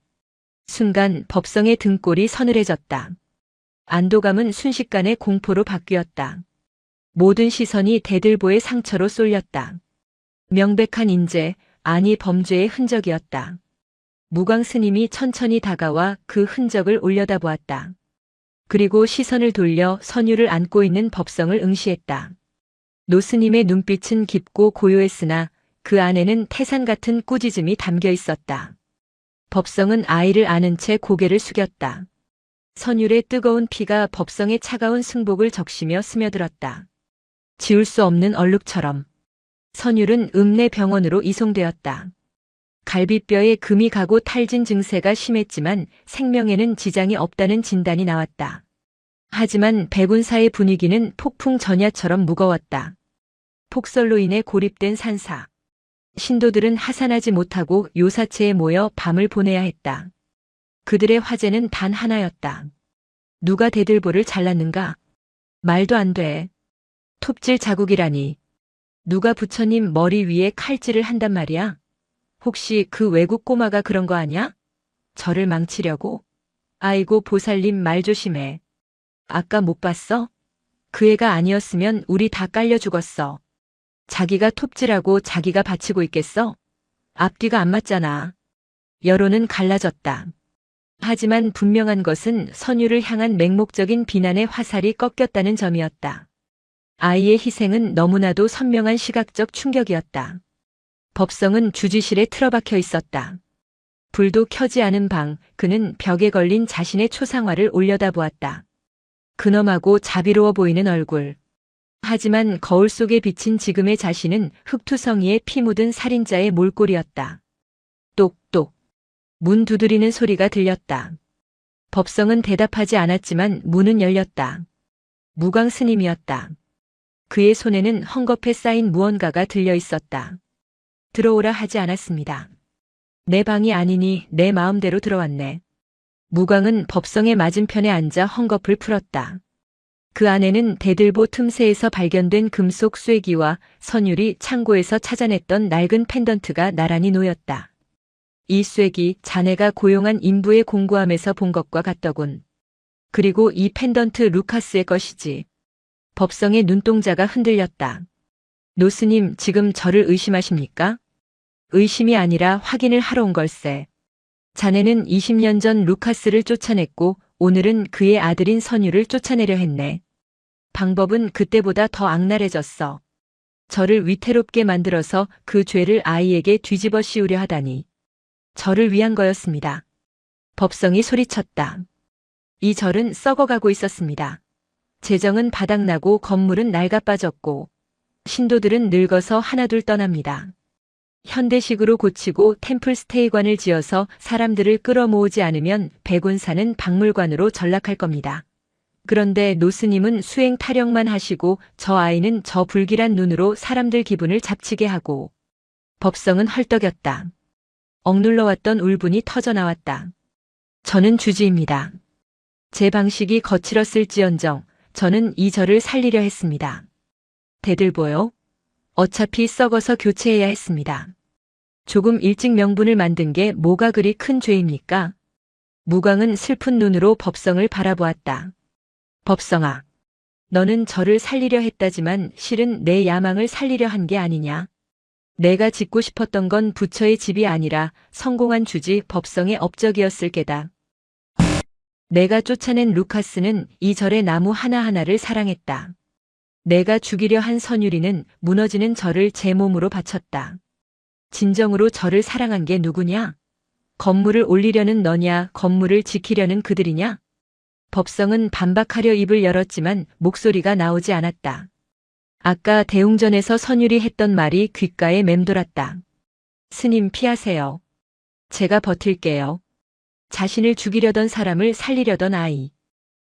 S1: 순간 법성의 등골이 서늘해졌다. 안도감은 순식간에 공포로 바뀌었다. 모든 시선이 대들보의 상처로 쏠렸다. 명백한 인재, 아니 범죄의 흔적이었다. 무광 스님이 천천히 다가와 그 흔적을 올려다보았다. 그리고 시선을 돌려 선유를 안고 있는 법성을 응시했다. 노 스님의 눈빛은 깊고 고요했으나 그 안에는 태산 같은 꾸짖음이 담겨 있었다. 법성은 아이를 안은 채 고개를 숙였다. 선율의 뜨거운 피가 법성의 차가운 승복을 적시며 스며들었다. 지울 수 없는 얼룩처럼. 선율은 읍내 병원으로 이송되었다. 갈비뼈에 금이 가고 탈진 증세가 심했지만 생명에는 지장이 없다는 진단이 나왔다. 하지만 백운사의 분위기는 폭풍 전야처럼 무거웠다. 폭설로 인해 고립된 산사. 신도들은 하산하지 못하고 요사체에 모여 밤을 보내야 했다. 그들의 화제는 단 하나였다. 누가 대들보를 잘랐는가? 말도 안 돼. 톱질 자국이라니. 누가 부처님 머리 위에 칼질을 한단 말이야? 혹시 그 외국 꼬마가 그런 거 아냐? 저를 망치려고? 아이고 보살님 말 조심해. 아까 못 봤어? 그 애가 아니었으면 우리 다 깔려 죽었어. 자기가 톱질하고 자기가 바치고 있겠어? 앞뒤가 안 맞잖아. 여론은 갈라졌다. 하지만 분명한 것은 선유를 향한 맹목적인 비난의 화살이 꺾였다는 점이었다. 아이의 희생은 너무나도 선명한 시각적 충격이었다. 법성은 주지실에 틀어박혀 있었다. 불도 켜지 않은 방, 그는 벽에 걸린 자신의 초상화를 올려다보았다. 근엄하고 자비로워 보이는 얼굴. 하지만 거울 속에 비친 지금의 자신은 흙투성이에 피 묻은 살인자의 몰골이었다. 똑똑. 문 두드리는 소리가 들렸다. 법성은 대답하지 않았지만 문은 열렸다. 무광 스님이었다. 그의 손에는 헝겊에 쌓인 무언가가 들려 있었다. 들어오라 하지 않았습니다. 내 방이 아니니 내 마음대로 들어왔네. 무광은 법성의 맞은편에 앉아 헝겊을 풀었다. 그 안에는 대들보 틈새에서 발견된 금속 쇠기와 선율이 창고에서 찾아냈던 낡은 펜던트가 나란히 놓였다. 이 쇠기 자네가 고용한 인부의 공구함에서 본 것과 같더군. 그리고 이 펜던트 루카스의 것이지. 법성의 눈동자가 흔들렸다. 노스님, 지금 저를 의심하십니까? 의심이 아니라 확인을 하러 온 걸세. 자네는 20년 전 루카스를 쫓아냈고 오늘은 그의 아들인 선유를 쫓아내려 했네. 방법은 그때보다 더 악랄해졌어. 저를 위태롭게 만들어서 그 죄를 아이에게 뒤집어 씌우려 하다니. 저를 위한 거였습니다. 법성이 소리쳤다. 이 절은 썩어가고 있었습니다. 재정은 바닥나고 건물은 낡아빠졌고 신도들은 늙어서 하나둘 떠납니다. 현대식으로 고치고 템플스테이관을 지어서 사람들을 끌어모으지 않으면 백운사는 박물관으로 전락할 겁니다. 그런데 노스님은 수행 타령만 하시고 저 아이는 저 불길한 눈으로 사람들 기분을 잡치게 하고. 법성은 헐떡였다. 억눌러왔던 울분이 터져나왔다. 저는 주지입니다. 제 방식이 거칠었을지언정 저는 이 절을 살리려 했습니다. 대들보요. 어차피 썩어서 교체해야 했습니다. 조금 일찍 명분을 만든 게 뭐가 그리 큰 죄입니까? 무광은 슬픈 눈으로 법성을 바라보았다. 법성아, 너는 저를 살리려 했다지만 실은 내 야망을 살리려 한 게 아니냐? 내가 짓고 싶었던 건 부처의 집이 아니라 성공한 주지 법성의 업적이었을 게다. 내가 쫓아낸 루카스는 이 절의 나무 하나하나를 사랑했다. 내가 죽이려 한 선유리는 무너지는 절을 제 몸으로 바쳤다. 진정으로 저를 사랑한 게 누구냐? 건물을 올리려는 너냐, 건물을 지키려는 그들이냐? 법성은 반박하려 입을 열었지만 목소리가 나오지 않았다. 아까 대웅전에서 선율이 했던 말이 귓가에 맴돌았다. 스님, 피하세요. 제가 버틸게요. 자신을 죽이려던 사람을 살리려던 아이.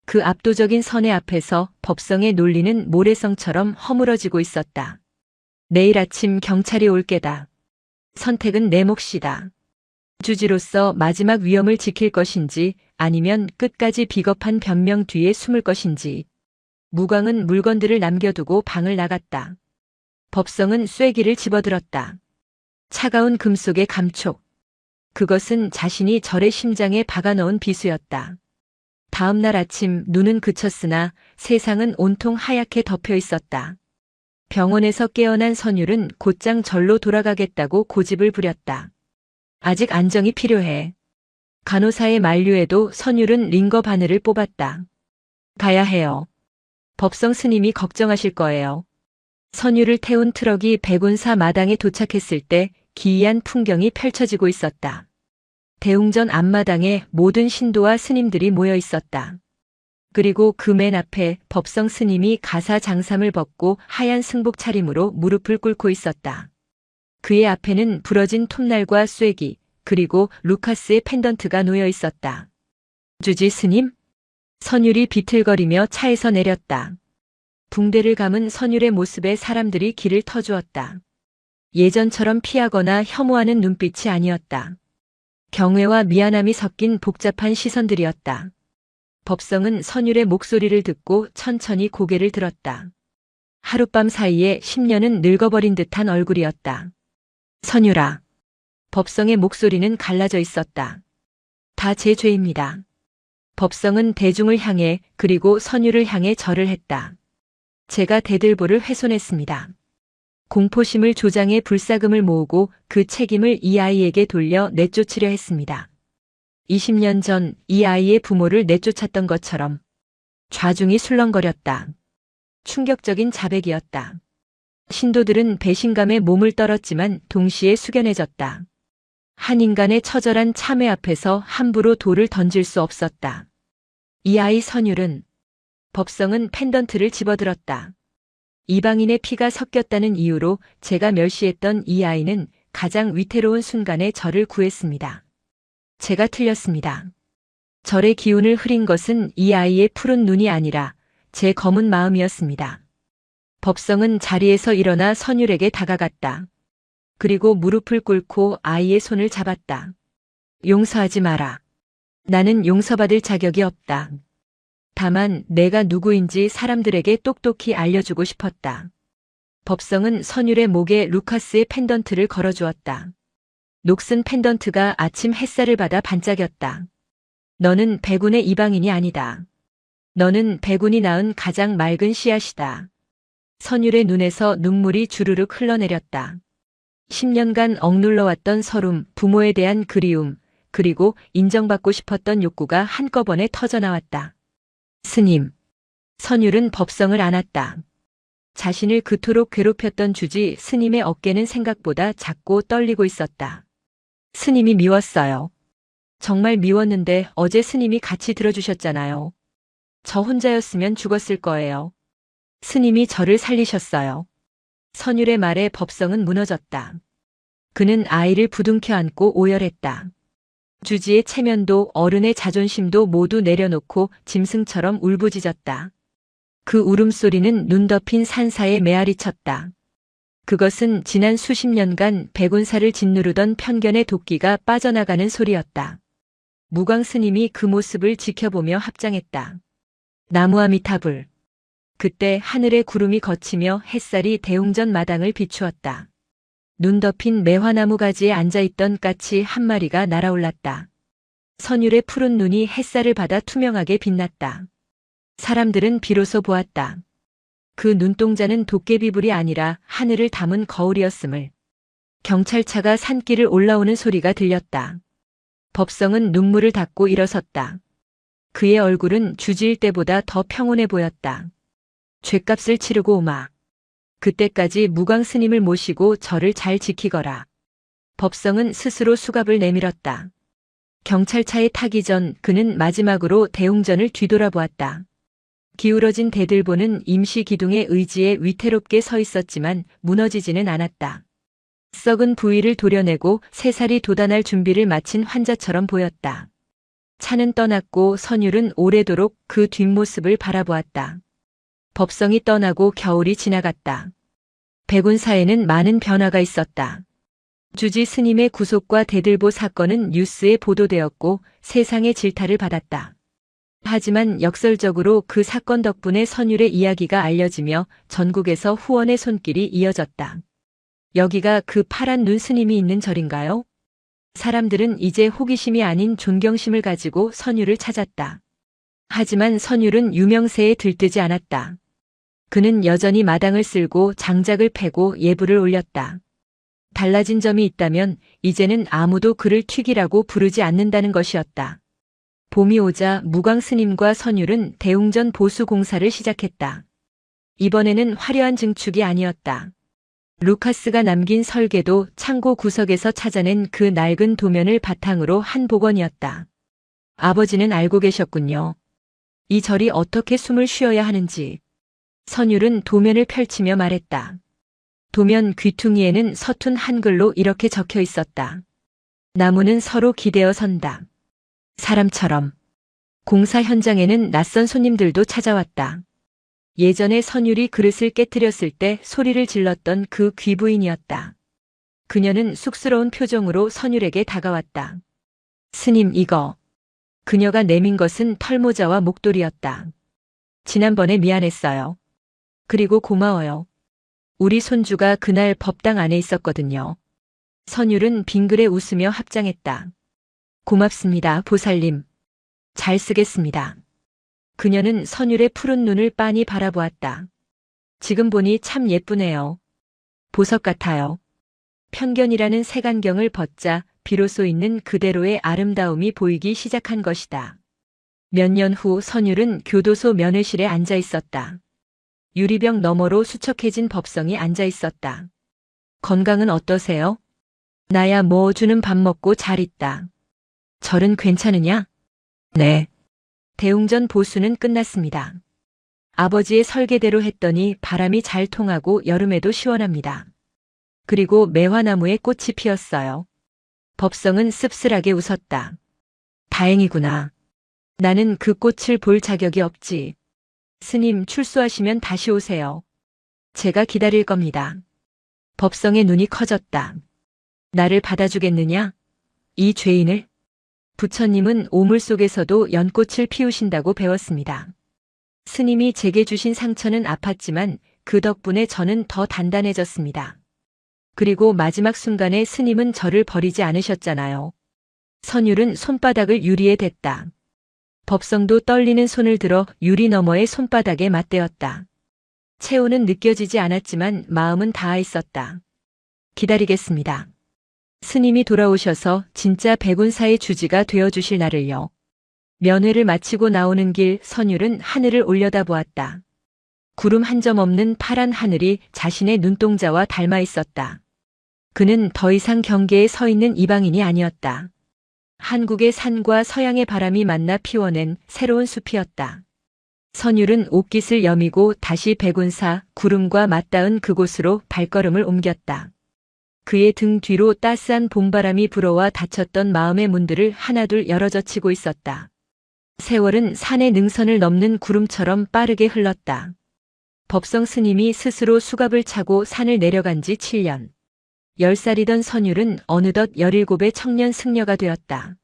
S1: 그 압도적인 선의 앞에서 법성의 논리는 모래성처럼 허물어지고 있었다. 내일 아침 경찰이 올 게다. 선택은 내 몫이다. 주지로서 마지막 위험을 지킬 것인지 아니면 끝까지 비겁한 변명 뒤에 숨을 것인지. 무광은 물건들을 남겨두고 방을 나갔다. 법성은 쐐기를 집어들었다. 차가운 금속의 감촉. 그것은 자신이 절의 심장에 박아넣은 비수였다. 다음 날 아침 눈은 그쳤으나 세상은 온통 하얗게 덮여 있었다. 병원에서 깨어난 선율은 곧장 절로 돌아가겠다고 고집을 부렸다. 아직 안정이 필요해. 간호사의 만류에도 선율은 링거 바늘을 뽑았다. 가야 해요. 법성 스님이 걱정하실 거예요. 선율을 태운 트럭이 백운사 마당에 도착했을 때 기이한 풍경이 펼쳐지고 있었다. 대웅전 앞마당에 모든 신도와 스님들이 모여 있었다. 그리고 그 맨 앞에 법성 스님이 가사 장삼을 벗고 하얀 승복 차림으로 무릎을 꿇고 있었다. 그의 앞에는 부러진 톱날과 쐐기, 그리고 루카스의 펜던트가 놓여 있었다. 주지 스님? 선율이 비틀거리며 차에서 내렸다. 붕대를 감은 선율의 모습에 사람들이 길을 터주었다. 예전처럼 피하거나 혐오하는 눈빛이 아니었다. 경외와 미안함이 섞인 복잡한 시선들이었다. 법성은 선율의 목소리를 듣고 천천히 고개를 들었다. 하룻밤 사이에 10년은 늙어버린 듯한 얼굴이었다. 선율아. 법성의 목소리는 갈라져 있었다. 다 제 죄입니다. 법성은 대중을 향해 그리고 선율을 향해 절을 했다. 제가 대들보를 훼손했습니다. 공포심을 조장해 불사금을 모으고 그 책임을 이 아이에게 돌려 내쫓으려 했습니다. 20년 전 이 아이의 부모를 내쫓았던 것처럼. 좌중이 술렁거렸다. 충격적인 자백이었다. 신도들은 배신감에 몸을 떨었지만 동시에 숙연해졌다. 한 인간의 처절한 참회 앞에서 함부로 돌을 던질 수 없었다. 이 아이 선율은. 법성은 펜던트를 집어들었다. 이방인의 피가 섞였다는 이유로 제가 멸시했던 이 아이는 가장 위태로운 순간에 저를 구했습니다. 제가 틀렸습니다. 절의 기운을 흐린 것은 이 아이의 푸른 눈이 아니라 제 검은 마음이었습니다. 법성은 자리에서 일어나 선율에게 다가갔다. 그리고 무릎을 꿇고 아이의 손을 잡았다. 용서하지 마라. 나는 용서받을 자격이 없다. 다만 내가 누구인지 사람들에게 똑똑히 알려주고 싶었다. 법성은 선율의 목에 루카스의 펜던트를 걸어주었다. 녹슨 펜던트가 아침 햇살을 받아 반짝였다. 너는 백운의 이방인이 아니다. 너는 백운이 낳은 가장 맑은 씨앗이다. 선율의 눈에서 눈물이 주르륵 흘러내렸다. 10년간 억눌러왔던 서름, 부모에 대한 그리움, 그리고 인정받고 싶었던 욕구가 한꺼번에 터져나왔다. 스님. 선율은 법성을 안았다. 자신을 그토록 괴롭혔던 주지 스님의 어깨는 생각보다 작고 떨리고 있었다. 스님이 미웠어요. 정말 미웠는데 어제 스님이 같이 들어주셨잖아요. 저 혼자였으면 죽었을 거예요. 스님이 저를 살리셨어요. 선율의 말에 법성은 무너졌다. 그는 아이를 부둥켜 안고 오열했다. 주지의 체면도 어른의 자존심도 모두 내려놓고 짐승처럼 울부짖었다. 그 울음소리는 눈 덮인 산사에 메아리 쳤다. 그것은 지난 수십 년간 백운사를 짓누르던 편견의 도끼가 빠져나가는 소리였다. 무광 스님이 그 모습을 지켜보며 합장했다. 나무아미타불. 그때 하늘의 구름이 걷히며 햇살이 대웅전 마당을 비추었다. 눈 덮인 매화나무 가지에 앉아있던 까치 한 마리가 날아올랐다. 선율의 푸른 눈이 햇살을 받아 투명하게 빛났다. 사람들은 비로소 보았다. 그 눈동자는 도깨비불이 아니라 하늘을 담은 거울이었음을. 경찰차가 산길을 올라오는 소리가 들렸다. 법성은 눈물을 닦고 일어섰다. 그의 얼굴은 주지일 때보다 더 평온해 보였다. 죗값을 치르고 오마. 그때까지 무광 스님을 모시고 저를 잘 지키거라. 법성은 스스로 수갑을 내밀었다. 경찰차에 타기 전 그는 마지막으로 대웅전을 뒤돌아보았다. 기울어진 대들보는 임시 기둥의 의지에 위태롭게 서 있었지만 무너지지는 않았다. 썩은 부위를 도려내고 새살이 돋아날 준비를 마친 환자처럼 보였다. 차는 떠났고 선율은 오래도록 그 뒷모습을 바라보았다. 법성이 떠나고 겨울이 지나갔다. 백운사에는 많은 변화가 있었다. 주지 스님의 구속과 대들보 사건은 뉴스에 보도되었고 세상의 질타를 받았다. 하지만 역설적으로 그 사건 덕분에 선율의 이야기가 알려지며 전국에서 후원의 손길이 이어졌다. 여기가 그 파란 눈 스님이 있는 절인가요? 사람들은 이제 호기심이 아닌 존경심을 가지고 선율을 찾았다. 하지만 선율은 유명세에 들뜨지 않았다. 그는 여전히 마당을 쓸고 장작을 패고 예불을 올렸다. 달라진 점이 있다면 이제는 아무도 그를 튀기라고 부르지 않는다는 것이었다. 봄이 오자 무광 스님과 선율은 대웅전 보수 공사를 시작했다. 이번에는 화려한 증축이 아니었다. 루카스가 남긴 설계도 창고 구석에서 찾아낸 그 낡은 도면을 바탕으로 한 복원이었다. 아버지는 알고 계셨군요. 이 절이 어떻게 숨을 쉬어야 하는지. 선율은 도면을 펼치며 말했다. 도면 귀퉁이에는 서툰 한글로 이렇게 적혀 있었다. 나무는 서로 기대어 선다. 사람처럼. 공사 현장에는 낯선 손님들도 찾아왔다. 예전에 선율이 그릇을 깨뜨렸을 때 소리를 질렀던 그 귀부인이었다. 그녀는 쑥스러운 표정으로 선율에게 다가왔다. 스님 이거. 그녀가 내민 것은 털모자와 목도리였다. 지난번에 미안했어요. 그리고 고마워요. 우리 손주가 그날 법당 안에 있었거든요. 선율은 빙그레 웃으며 합장했다. 고맙습니다, 보살님. 잘 쓰겠습니다. 그녀는 선율의 푸른 눈을 빤히 바라보았다. 지금 보니 참 예쁘네요. 보석 같아요. 편견이라는 색안경을 벗자 비로소 있는 그대로의 아름다움이 보이기 시작한 것이다. 몇 년 후 선율은 교도소 면회실에 앉아 있었다. 유리병 너머로 수척해진 법성이 앉아 있었다. 건강은 어떠세요? 나야 뭐 주는 밥 먹고 잘 있다. 절은 괜찮으냐? 네. 대웅전 보수는 끝났습니다. 아버지의 설계대로 했더니 바람이 잘 통하고 여름에도 시원합니다. 그리고 매화나무에 꽃이 피었어요. 법성은 씁쓸하게 웃었다. 다행이구나. 나는 그 꽃을 볼 자격이 없지. 스님 출소하시면 다시 오세요. 제가 기다릴 겁니다. 법성의 눈이 커졌다. 나를 받아주겠느냐? 이 죄인을? 부처님은 오물 속에서도 연꽃을 피우신다고 배웠습니다. 스님이 제게 주신 상처는 아팠지만 그 덕분에 저는 더 단단해졌습니다. 그리고 마지막 순간에 스님은 저를 버리지 않으셨잖아요. 선율은 손바닥을 유리에 댔다. 법성도 떨리는 손을 들어 유리 너머의 손바닥에 맞대었다. 체온은 느껴지지 않았지만 마음은 닿아 있었다. 기다리겠습니다. 스님이 돌아오셔서 진짜 백운사의 주지가 되어주실 날을요. 면회를 마치고 나오는 길 선율은 하늘을 올려다보았다. 구름 한 점 없는 파란 하늘이 자신의 눈동자와 닮아 있었다. 그는 더 이상 경계에 서 있는 이방인이 아니었다. 한국의 산과 서양의 바람이 만나 피워낸 새로운 숲이었다. 선율은 옷깃을 여미고 다시 백운사 구름과 맞닿은 그곳으로 발걸음을 옮겼다. 그의 등 뒤로 따스한 봄바람이 불어와 닫혔던 마음의 문들을 하나둘 열어젖히고 있었다. 세월은 산의 능선을 넘는 구름처럼 빠르게 흘렀다. 법성 스님이 스스로 수갑을 차고 산을 내려간 지 7년. 10살이던 선율은 어느덧 17의 청년 승려가 되었다.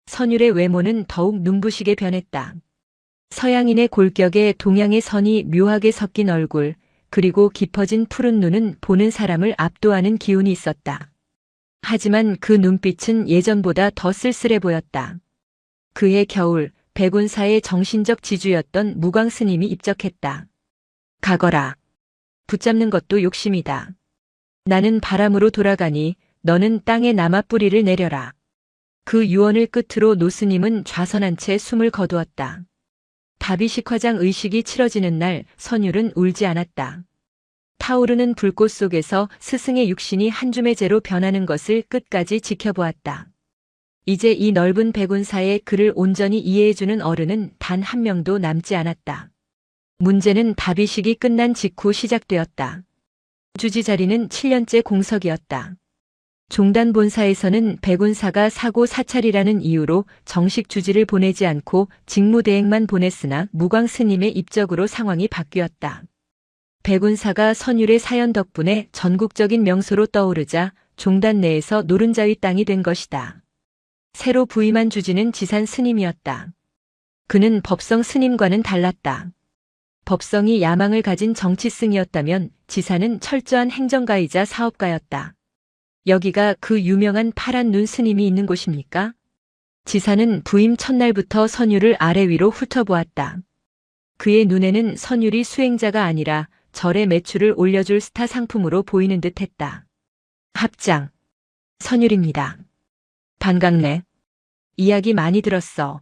S1: 선율의 외모는 더욱 눈부시게 변했다. 서양인의 골격에 동양의 선이 묘하게 섞인 얼굴, 그리고 깊어진 푸른 눈은 보는 사람을 압도하는 기운이 있었다. 하지만 그 눈빛은 예전보다 더 쓸쓸해 보였다. 그해 겨울, 백운사의 정신적 지주였던 무광 스님이 입적했다. 가거라. 붙잡는 것도 욕심이다. 나는 바람으로 돌아가니 너는 땅에 남아 뿌리를 내려라. 그 유언을 끝으로 노스님은 좌선한 채 숨을 거두었다. 다비식화장 의식이 치러지는 날 선율은 울지 않았다. 타오르는 불꽃 속에서 스승의 육신이 한 줌의 재로 변하는 것을 끝까지 지켜보았다. 이제 이 넓은 백운사에 그를 온전히 이해해주는 어른은 단 한 명도 남지 않았다. 문제는 다비식이 끝난 직후 시작되었다. 주지 자리는 7년째 공석이었다. 종단 본사에서는 백운사가 사고 사찰이라는 이유로 정식 주지를 보내지 않고 직무대행만 보냈으나 무광 스님의 입적으로 상황이 바뀌었다. 백운사가 선율의 사연 덕분에 전국적인 명소로 떠오르자 종단 내에서 노른자위 땅이 된 것이다. 새로 부임한 주지는 지산 스님이었다. 그는 법성 스님과는 달랐다. 법성이 야망을 가진 정치승이었다면 지산은 철저한 행정가이자 사업가였다. 여기가 그 유명한 파란 눈 스님이 있는 곳입니까? 지사는 부임 첫날부터 선율을 아래 위로 훑어보았다. 그의 눈에는 선율이 수행자가 아니라 절의 매출을 올려줄 스타 상품으로 보이는 듯 했다. 합장. 선율입니다. 반갑네. 이야기 많이 들었어.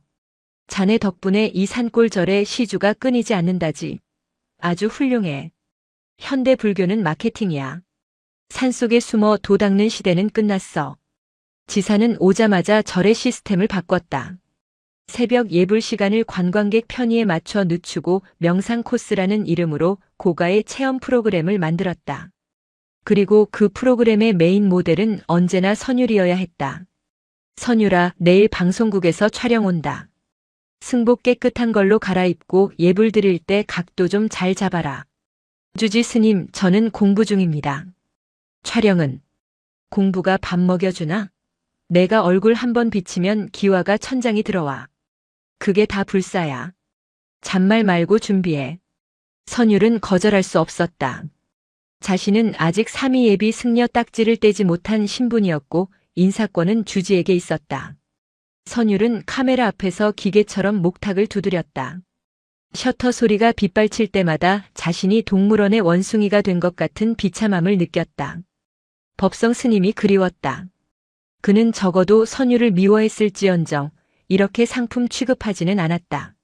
S1: 자네 덕분에 이 산골절의 시주가 끊이지 않는다지. 아주 훌륭해. 현대 불교는 마케팅이야. 산속에 숨어 도 닦는 시대는 끝났어. 지사는 오자마자 절의 시스템을 바꿨다. 새벽 예불 시간을 관광객 편의에 맞춰 늦추고 명상 코스라는 이름으로 고가의 체험 프로그램을 만들었다. 그리고 그 프로그램의 메인 모델은 언제나 선율이어야 했다. 선율아, 내일 방송국에서 촬영 온다. 승복 깨끗한 걸로 갈아입고 예불 드릴 때 각도 좀 잘 잡아라. 주지 스님, 저는 공부 중입니다. 촬영은? 공부가 밥 먹여주나? 내가 얼굴 한번 비치면 기와가 천장이 들어와. 그게 다 불사야. 잔말 말고 준비해. 선율은 거절할 수 없었다. 자신은 아직 3위 예비 승려 딱지를 떼지 못한 신분이었고 인사권은 주지에게 있었다. 선율은 카메라 앞에서 기계처럼 목탁을 두드렸다. 셔터 소리가 빗발칠 때마다 자신이 동물원의 원숭이가 된 것 같은 비참함을 느꼈다. 법성 스님이 그리웠다. 그는 적어도 선율을 미워했을지언정 이렇게 상품 취급하지는 않았다.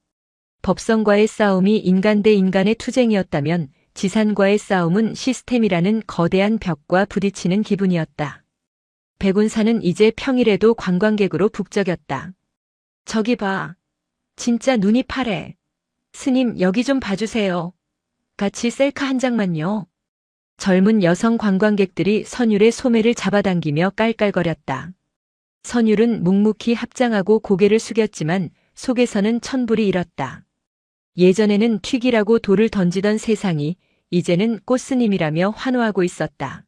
S1: 법성과의 싸움이 인간 대 인간의 투쟁이었다면 지산과의 싸움은 시스템이라는 거대한 벽과 부딪히는 기분이었다. 백운사는 이제 평일에도 관광객으로 북적였다. 저기 봐. 진짜 눈이 파래. 스님 여기 좀 봐주세요. 같이 셀카 한 장만요. 젊은 여성 관광객들이 선율의 소매를 잡아당기며 깔깔거렸다. 선율은 묵묵히 합장하고 고개를 숙였지만 속에서는 천불이 일었다. 예전에는 튀기라고 돌을 던지던 세상이 이제는 꽃스님이라며 환호하고 있었다.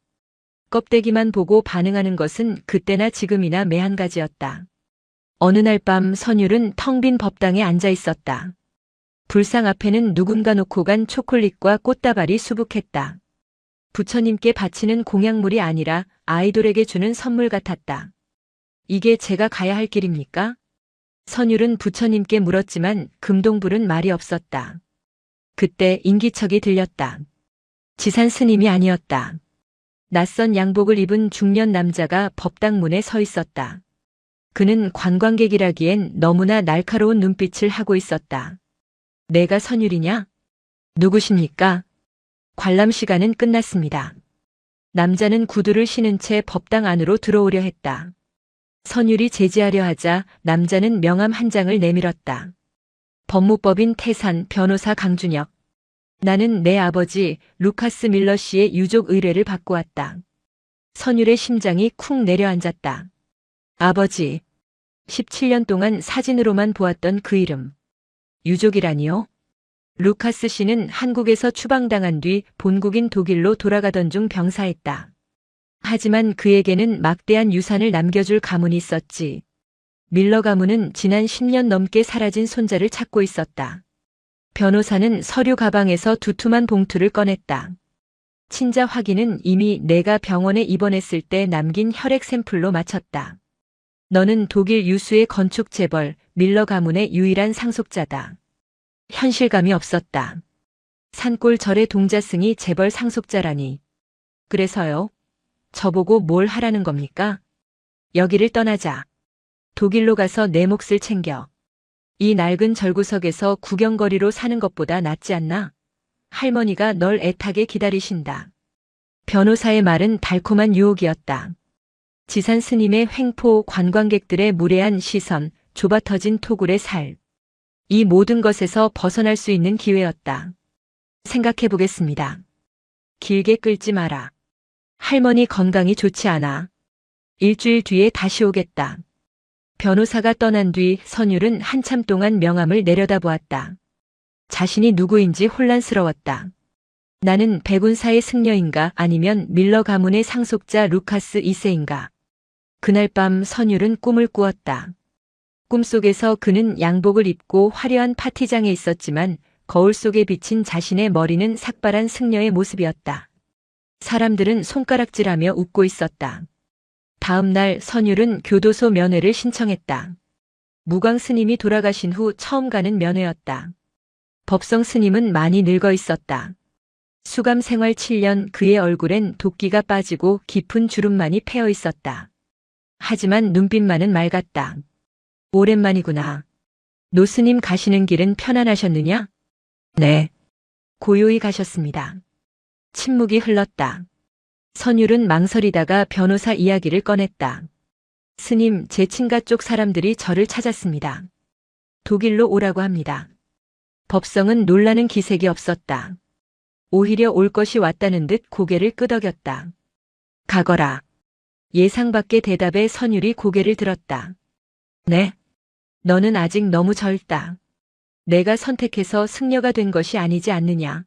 S1: 껍데기만 보고 반응하는 것은 그때나 지금이나 매한가지였다. 어느 날 밤 선율은 텅 빈 법당에 앉아 있었다. 불상 앞에는 누군가 놓고 간 초콜릿과 꽃다발이 수북했다. 부처님께 바치는 공약물이 아니라 아이돌에게 주는 선물 같았다. 이게 제가 가야 할 길입니까? 선율은 부처님께 물었지만 금동불은 말이 없었다. 그때 인기척이 들렸다. 지산 스님이 아니었다. 낯선 양복을 입은 중년 남자가 법당 문에 서 있었다. 그는 관광객이라기엔 너무나 날카로운 눈빛을 하고 있었다. 내가 선율이냐? 누구십니까? 관람 시간은 끝났습니다. 남자는 구두를 신은 채 법당 안으로 들어오려 했다. 선율이 제지하려 하자 남자는 명함 한 장을 내밀었다. 법무법인 태산 변호사 강준혁. 나는 내 아버지 루카스 밀러 씨의 유족 의뢰를 받고 왔다. 선율의 심장이 쿵 내려앉았다. 아버지. 17년 동안 사진으로만 보았던 그 이름. 유족이라니요? 루카스 씨는 한국에서 추방당한 뒤 본국인 독일로 돌아가던 중 병사했다. 하지만 그에게는 막대한 유산을 남겨줄 가문이 있었지. 밀러 가문은 지난 10년 넘게 사라진 손자를 찾고 있었다. 변호사는 서류 가방에서 두툼한 봉투를 꺼냈다. 친자 확인은 이미 내가 병원에 입원했을 때 남긴 혈액 샘플로 마쳤다. 너는 독일 유수의 건축 재벌 밀러 가문의 유일한 상속자다. 현실감이 없었다. 산골 절의 동자승이 재벌 상속자라니. 그래서요? 저보고 뭘 하라는 겁니까? 여기를 떠나자. 독일로 가서 내 몫을 챙겨. 이 낡은 절구석에서 구경거리로 사는 것보다 낫지 않나? 할머니가 널 애타게 기다리신다. 변호사의 말은 달콤한 유혹이었다. 지산 스님의 횡포, 관광객들의 무례한 시선, 좁아터진 토굴의 살. 이 모든 것에서 벗어날 수 있는 기회였다. 생각해 보겠습니다. 길게 끌지 마라. 할머니 건강이 좋지 않아. 일주일 뒤에 다시 오겠다. 변호사가 떠난 뒤 선율은 한참 동안 명함을 내려다보았다. 자신이 누구인지 혼란스러웠다. 나는 백운사의 승려인가 아니면 밀러 가문의 상속자 루카스 2세인가. 그날 밤 선율은 꿈을 꾸었다. 꿈속에서 그는 양복을 입고 화려한 파티장에 있었지만 거울 속에 비친 자신의 머리는 삭발한 승려의 모습이었다. 사람들은 손가락질하며 웃고 있었다. 다음 날 선율은 교도소 면회를 신청했다. 무광 스님이 돌아가신 후 처음 가는 면회였다. 법성 스님은 많이 늙어 있었다. 수감 생활 7년 그의 얼굴엔 도끼가 빠지고 깊은 주름만이 패어 있었다. 하지만 눈빛만은 맑았다. 오랜만이구나. 노스님 가시는 길은 편안하셨느냐? 네. 고요히 가셨습니다. 침묵이 흘렀다. 선율은 망설이다가 변호사 이야기를 꺼냈다. 스님, 제 친가 쪽 사람들이 저를 찾았습니다. 독일로 오라고 합니다. 법성은 놀라는 기색이 없었다. 오히려 올 것이 왔다는 듯 고개를 끄덕였다. 가거라. 예상 밖의 대답에 선율이 고개를 들었다. 네? 너는 아직 너무 젊다. 내가 선택해서 승려가 된 것이 아니지 않느냐.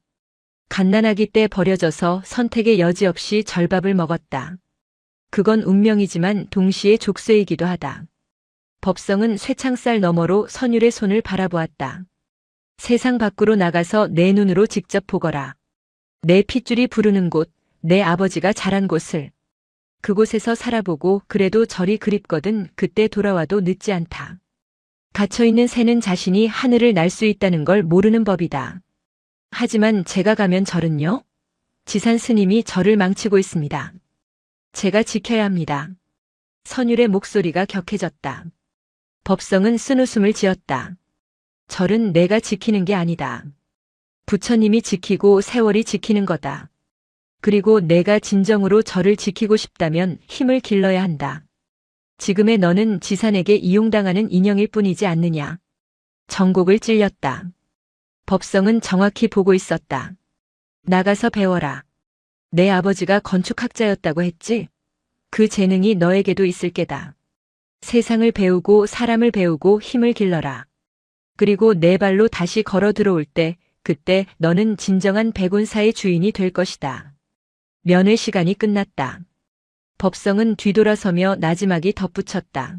S1: 갓난아기 때 버려져서 선택의 여지 없이 절밥을 먹었다. 그건 운명이지만 동시에 족쇄이기도 하다. 법성은 쇠창살 너머로 선율의 손을 바라보았다. 세상 밖으로 나가서 내 눈으로 직접 보거라. 내 핏줄이 부르는 곳, 내 아버지가 자란 곳을. 그곳에서 살아보고 그래도 절이 그립거든 그때 돌아와도 늦지 않다. 갇혀있는 새는 자신이 하늘을 날 수 있다는 걸 모르는 법이다. 하지만 제가 가면 절은요? 지산 스님이 절을 망치고 있습니다. 제가 지켜야 합니다. 선율의 목소리가 격해졌다. 법성은 쓴웃음을 지었다. 절은 내가 지키는 게 아니다. 부처님이 지키고 세월이 지키는 거다. 그리고 내가 진정으로 절을 지키고 싶다면 힘을 길러야 한다. 지금의 너는 지산에게 이용당하는 인형일 뿐이지 않느냐. 정곡을 찔렸다. 법성은 정확히 보고 있었다. 나가서 배워라. 내 아버지가 건축학자였다고 했지? 그 재능이 너에게도 있을 게다. 세상을 배우고 사람을 배우고 힘을 길러라. 그리고 내 발로 다시 걸어 들어올 때 그때 너는 진정한 백운사의 주인이 될 것이다. 면회 시간이 끝났다. 법성은 뒤돌아서며 나지막이 덧붙였다.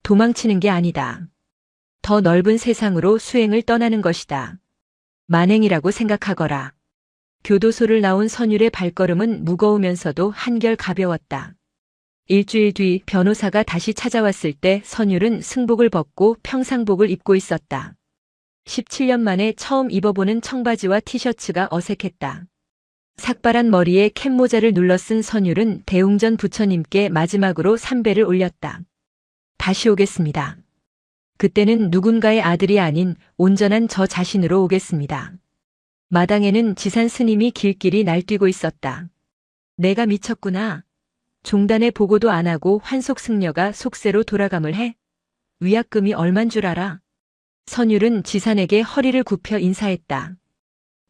S1: 도망치는 게 아니다. 더 넓은 세상으로 수행을 떠나는 것이다. 만행이라고 생각하거라. 교도소를 나온 선율의 발걸음은 무거우면서도 한결 가벼웠다. 일주일 뒤 변호사가 다시 찾아왔을 때 선율은 승복을 벗고 평상복을 입고 있었다. 17년 만에 처음 입어보는 청바지와 티셔츠가 어색했다. 삭발한 머리에 캡모자를 눌러 쓴 선율은 대웅전 부처님께 마지막으로 삼배를 올렸다. 다시 오겠습니다. 그때는 누군가의 아들이 아닌 온전한 저 자신으로 오겠습니다. 마당에는 지산 스님이 길길이 날뛰고 있었다. 내가 미쳤구나. 종단에 보고도 안 하고 환속 승려가 속세로 돌아감을 해? 위약금이 얼만 줄 알아? 선율은 지산에게 허리를 굽혀 인사했다.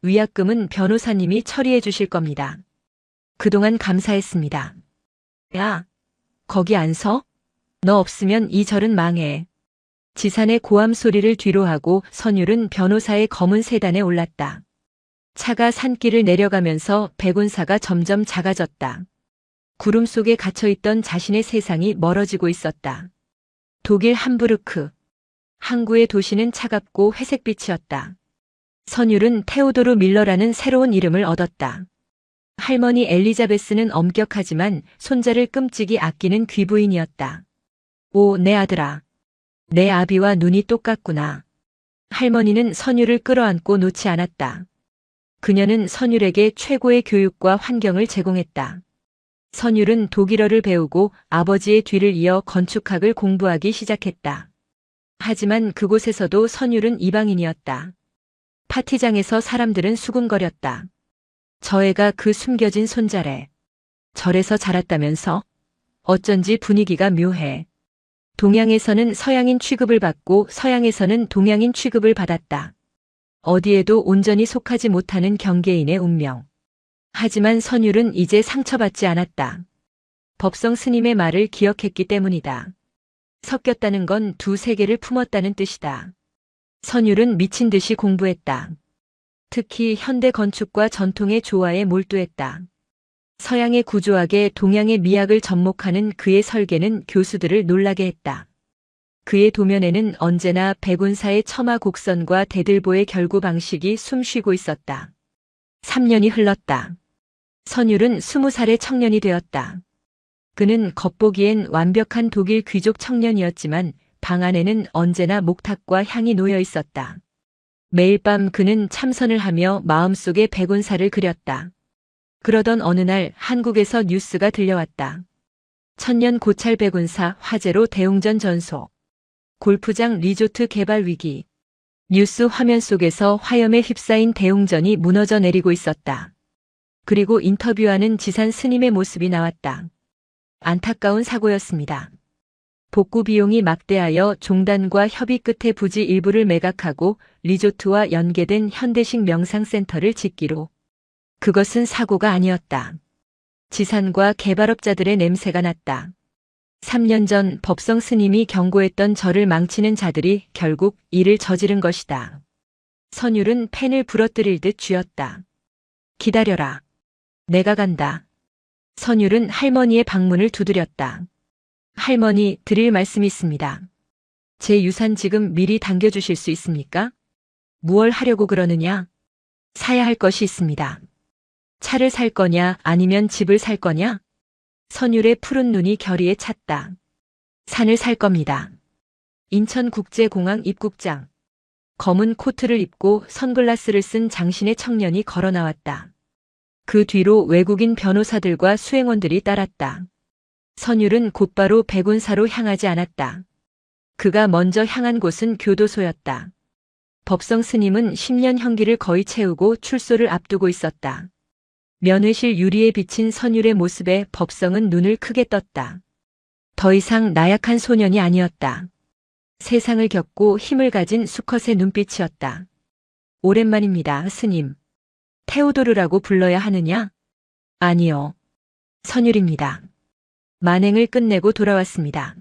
S1: 위약금은 변호사님이 처리해 주실 겁니다. 그동안 감사했습니다. 야, 거기 안 서? 너 없으면 이 절은 망해. 지산의 고함 소리를 뒤로하고 선율은 변호사의 검은 세단에 올랐다. 차가 산길을 내려가면서 백운사가 점점 작아졌다. 구름 속에 갇혀있던 자신의 세상이 멀어지고 있었다. 독일 함부르크. 항구의 도시는 차갑고 회색빛이었다. 선율은 테오도르 밀러라는 새로운 이름을 얻었다. 할머니 엘리자베스는 엄격하지만 손자를 끔찍이 아끼는 귀부인이었다. 오, 내 아들아. 내 아비와 눈이 똑같구나. 할머니는 선율을 끌어안고 놓지 않았다. 그녀는 선율에게 최고의 교육과 환경을 제공했다. 선율은 독일어를 배우고 아버지의 뒤를 이어 건축학을 공부하기 시작했다. 하지만 그곳에서도 선율은 이방인이었다. 파티장에서 사람들은 수군거렸다. 저 애가 그 숨겨진 손자래. 절에서 자랐다면서? 어쩐지 분위기가 묘해. 동양에서는 서양인 취급을 받고 서양에서는 동양인 취급을 받았다. 어디에도 온전히 속하지 못하는 경계인의 운명. 하지만 선율은 이제 상처받지 않았다. 법성 스님의 말을 기억했기 때문이다. 섞였다는 건 두 세계를 품었다는 뜻이다. 선율은 미친 듯이 공부했다. 특히 현대 건축과 전통의 조화에 몰두했다. 서양의 구조학에 동양의 미학을 접목하는 그의 설계는 교수들을 놀라게 했다. 그의 도면에는 언제나 백운사의 첨화 곡선과 대들보의 결구 방식이 숨쉬고 있었다. 3년이 흘렀다. 선율은 20살의 청년이 되었다. 그는 겉보기엔 완벽한 독일 귀족 청년이었지만 방 안에는 언제나 목탁과 향이 놓여 있었다. 매일 밤 그는 참선을 하며 마음속에 백운사를 그렸다. 그러던 어느 날 한국에서 뉴스가 들려왔다. 천년 고찰 백운사 화재로 대웅전 전소. 골프장 리조트 개발 위기. 뉴스 화면 속에서 화염에 휩싸인 대웅전이 무너져 내리고 있었다. 그리고 인터뷰하는 지산 스님의 모습이 나왔다. 안타까운 사고였습니다. 복구 비용이 막대하여 종단과 협의 끝에 부지 일부를 매각하고 리조트와 연계된 현대식 명상센터를 짓기로. 그것은 사고가 아니었다. 지산과 개발업자들의 냄새가 났다. 3년 전 법성 스님이 경고했던 절을 망치는 자들이 결국 이를 저지른 것이다. 선율은 펜을 부러뜨릴 듯 쥐었다. 기다려라. 내가 간다. 선율은 할머니의 방문을 두드렸다. 할머니, 드릴 말씀이 있습니다. 제 유산 지금 미리 당겨주실 수 있습니까? 무얼 하려고 그러느냐? 사야 할 것이 있습니다. 차를 살 거냐 아니면 집을 살 거냐? 선율의 푸른 눈이 결의에 찼다. 산을 살 겁니다. 인천국제공항 입국장. 검은 코트를 입고 선글라스를 쓴 장신의 청년이 걸어 나왔다. 그 뒤로 외국인 변호사들과 수행원들이 따랐다. 선율은 곧바로 백운사로 향하지 않았다. 그가 먼저 향한 곳은 교도소였다. 법성 스님은 10년 형기를 거의 채우고 출소를 앞두고 있었다. 면회실 유리에 비친 선율의 모습에 법성은 눈을 크게 떴다. 더 이상 나약한 소년이 아니었다. 세상을 겪고 힘을 가진 수컷의 눈빛이었다. 오랜만입니다, 스님. 테오도르라고 불러야 하느냐? 아니요. 선율입니다. 만행을 끝내고 돌아왔습니다.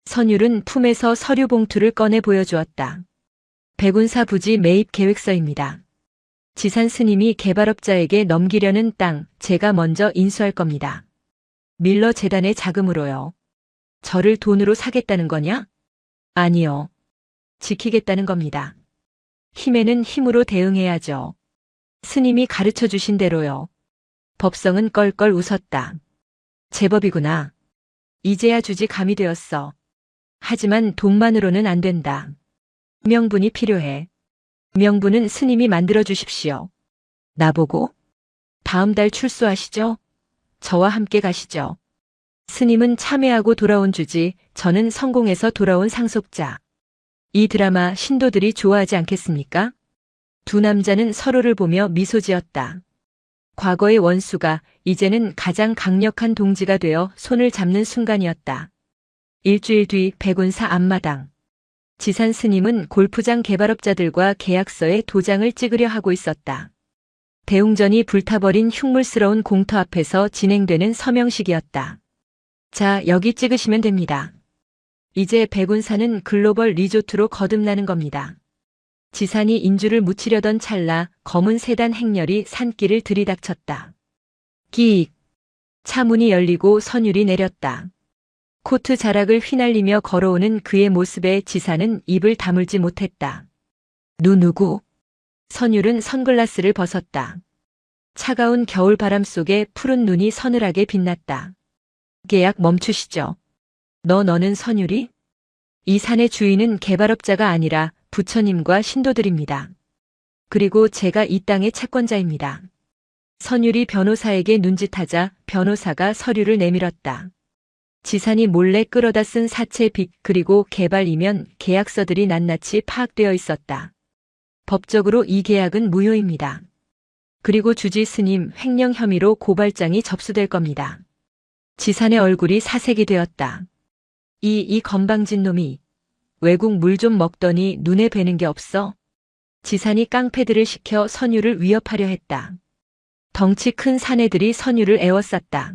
S1: 선율은 품에서 서류 봉투를 꺼내 보여주었다. 백운사 부지 매입 계획서입니다. 지산 스님이 개발업자에게 넘기려는 땅, 제가 먼저 인수할 겁니다. 밀러 재단의 자금으로요. 저를 돈으로 사겠다는 거냐? 아니요. 지키겠다는 겁니다. 힘에는 힘으로 대응해야죠. 스님이 가르쳐 주신 대로요. 법성은 껄껄 웃었다. 제법이구나. 이제야 주지 감이 되었어. 하지만 돈만으로는 안 된다. 명분이 필요해. 명분은 스님이 만들어 주십시오. 나보고? 다음 달 출소하시죠? 저와 함께 가시죠. 스님은 참회하고 돌아온 주지, 저는 성공해서 돌아온 상속자. 이 드라마 신도들이 좋아하지 않겠습니까? 두 남자는 서로를 보며 미소 지었다. 과거의 원수가 이제는 가장 강력한 동지가 되어 손을 잡는 순간이었다. 일주일 뒤 백운사 앞마당. 지산 스님은 골프장 개발업자들과 계약서에 도장을 찍으려 하고 있었다. 대웅전이 불타버린 흉물스러운 공터 앞에서 진행되는 서명식이었다. 자, 여기 찍으시면 됩니다. 이제 백운사는 글로벌 리조트로 거듭나는 겁니다. 지산이 인주를 묻히려던 찰나 검은 세단 행렬이 산길을 들이닥쳤다. 기익. 차 문이 열리고 선율이 내렸다. 코트 자락을 휘날리며 걸어오는 그의 모습에 지산은 입을 다물지 못했다. 누구? 선율은 선글라스를 벗었다. 차가운 겨울 바람 속에 푸른 눈이 서늘하게 빛났다. 계약 멈추시죠. 너는 선율이? 이 산의 주인은 개발업자가 아니라 부처님과 신도들입니다. 그리고 제가 이 땅의 채권자입니다. 선율이 변호사에게 눈짓하자 변호사가 서류를 내밀었다. 지산이 몰래 끌어다 쓴 사채 빚 그리고 개발 이면 계약서들이 낱낱이 파악되어 있었다. 법적으로 이 계약은 무효입니다. 그리고 주지 스님 횡령 혐의로 고발장이 접수될 겁니다. 지산의 얼굴이 사색이 되었다. 이 건방진 놈이 외국 물 좀 먹더니 눈에 뵈는 게 없어? 지산이 깡패들을 시켜 선율을 위협하려 했다. 덩치 큰 사내들이 선율을 에워쌌다.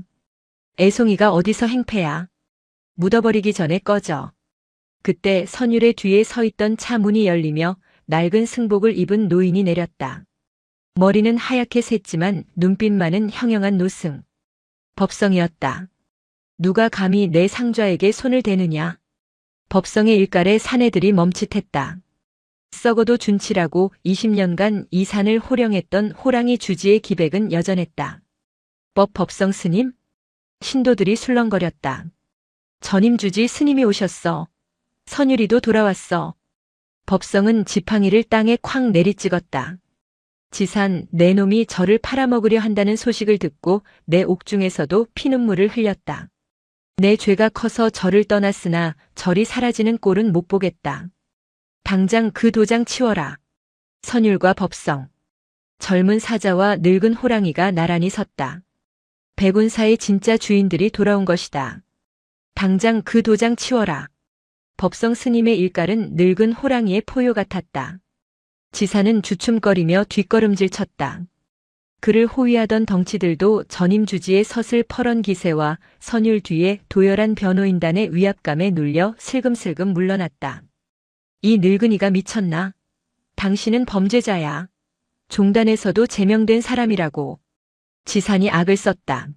S1: 애송이가 어디서 행패야? 묻어버리기 전에 꺼져. 그때 선율의 뒤에 서 있던 차 문이 열리며 낡은 승복을 입은 노인이 내렸다. 머리는 하얗게 샜지만 눈빛만은 형형한 노승. 법성이었다. 누가 감히 내 상좌에게 손을 대느냐? 법성의 일갈에 사내들이 멈칫했다. 썩어도 준치라고 20년간 이 산을 호령했던 호랑이 주지의 기백은 여전했다. 법성 스님? 신도들이 술렁거렸다. 전임 주지 스님이 오셨어. 선율이도 돌아왔어. 법성은 지팡이를 땅에 쾅 내리찍었다. 지산, 내 놈이 저를 팔아먹으려 한다는 소식을 듣고 내 옥중에서도 피눈물을 흘렸다. 내 죄가 커서 절을 떠났으나 절이 사라지는 꼴은 못 보겠다. 당장 그 도장 치워라. 선율과 법성. 젊은 사자와 늙은 호랑이가 나란히 섰다. 백운사의 진짜 주인들이 돌아온 것이다. 당장 그 도장 치워라. 법성 스님의 일갈은 늙은 호랑이의 포효 같았다. 지사는 주춤거리며 뒷걸음질 쳤다. 그를 호위하던 덩치들도 전임 주지의 서슬 퍼런 기세와 선율 뒤에 도열한 변호인단의 위압감에 눌려 슬금슬금 물러났다. 이 늙은이가 미쳤나? 당신은 범죄자야. 종단에서도 제명된 사람이라고. 지산이 악을 썼다.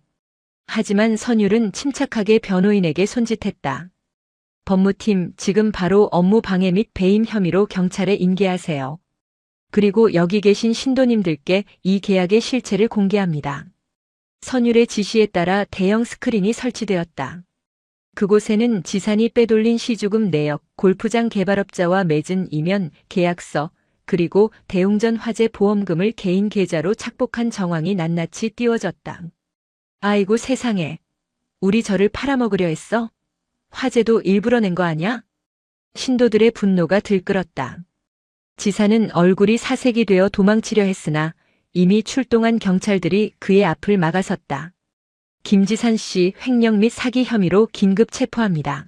S1: 하지만 선율은 침착하게 변호인에게 손짓했다. 법무팀 지금 바로 업무 방해 및 배임 혐의로 경찰에 인계하세요. 그리고 여기 계신 신도님들께 이 계약의 실체를 공개합니다. 선율의 지시에 따라 대형 스크린이 설치되었다. 그곳에는 지산이 빼돌린 시주금 내역, 골프장 개발업자와 맺은 이면, 계약서, 그리고 대웅전 화재 보험금을 개인 계좌로 착복한 정황이 낱낱이 띄워졌다. 아이고 세상에. 우리 저를 팔아먹으려 했어? 화재도 일부러 낸 거 아냐? 신도들의 분노가 들끓었다. 지사는 얼굴이 사색이 되어 도망치려 했으나 이미 출동한 경찰들이 그의 앞을 막아섰다. 김지산 씨 횡령 및 사기 혐의로 긴급 체포합니다.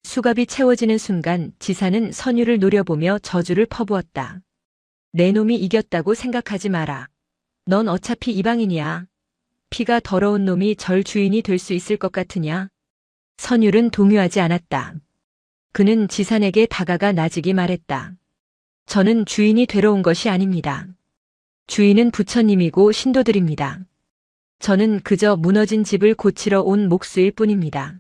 S1: 수갑이 채워지는 순간 지사는 선율을 노려보며 저주를 퍼부었다. 내 놈이 이겼다고 생각하지 마라. 넌 어차피 이방인이야. 피가 더러운 놈이 절 주인이 될 수 있을 것 같으냐? 선율은 동요하지 않았다. 그는 지산에게 다가가 나직이 말했다. 저는 주인이 되러 온 것이 아닙니다. 주인은 부처님이고 신도들입니다. 저는 그저 무너진 집을 고치러 온 목수일 뿐입니다.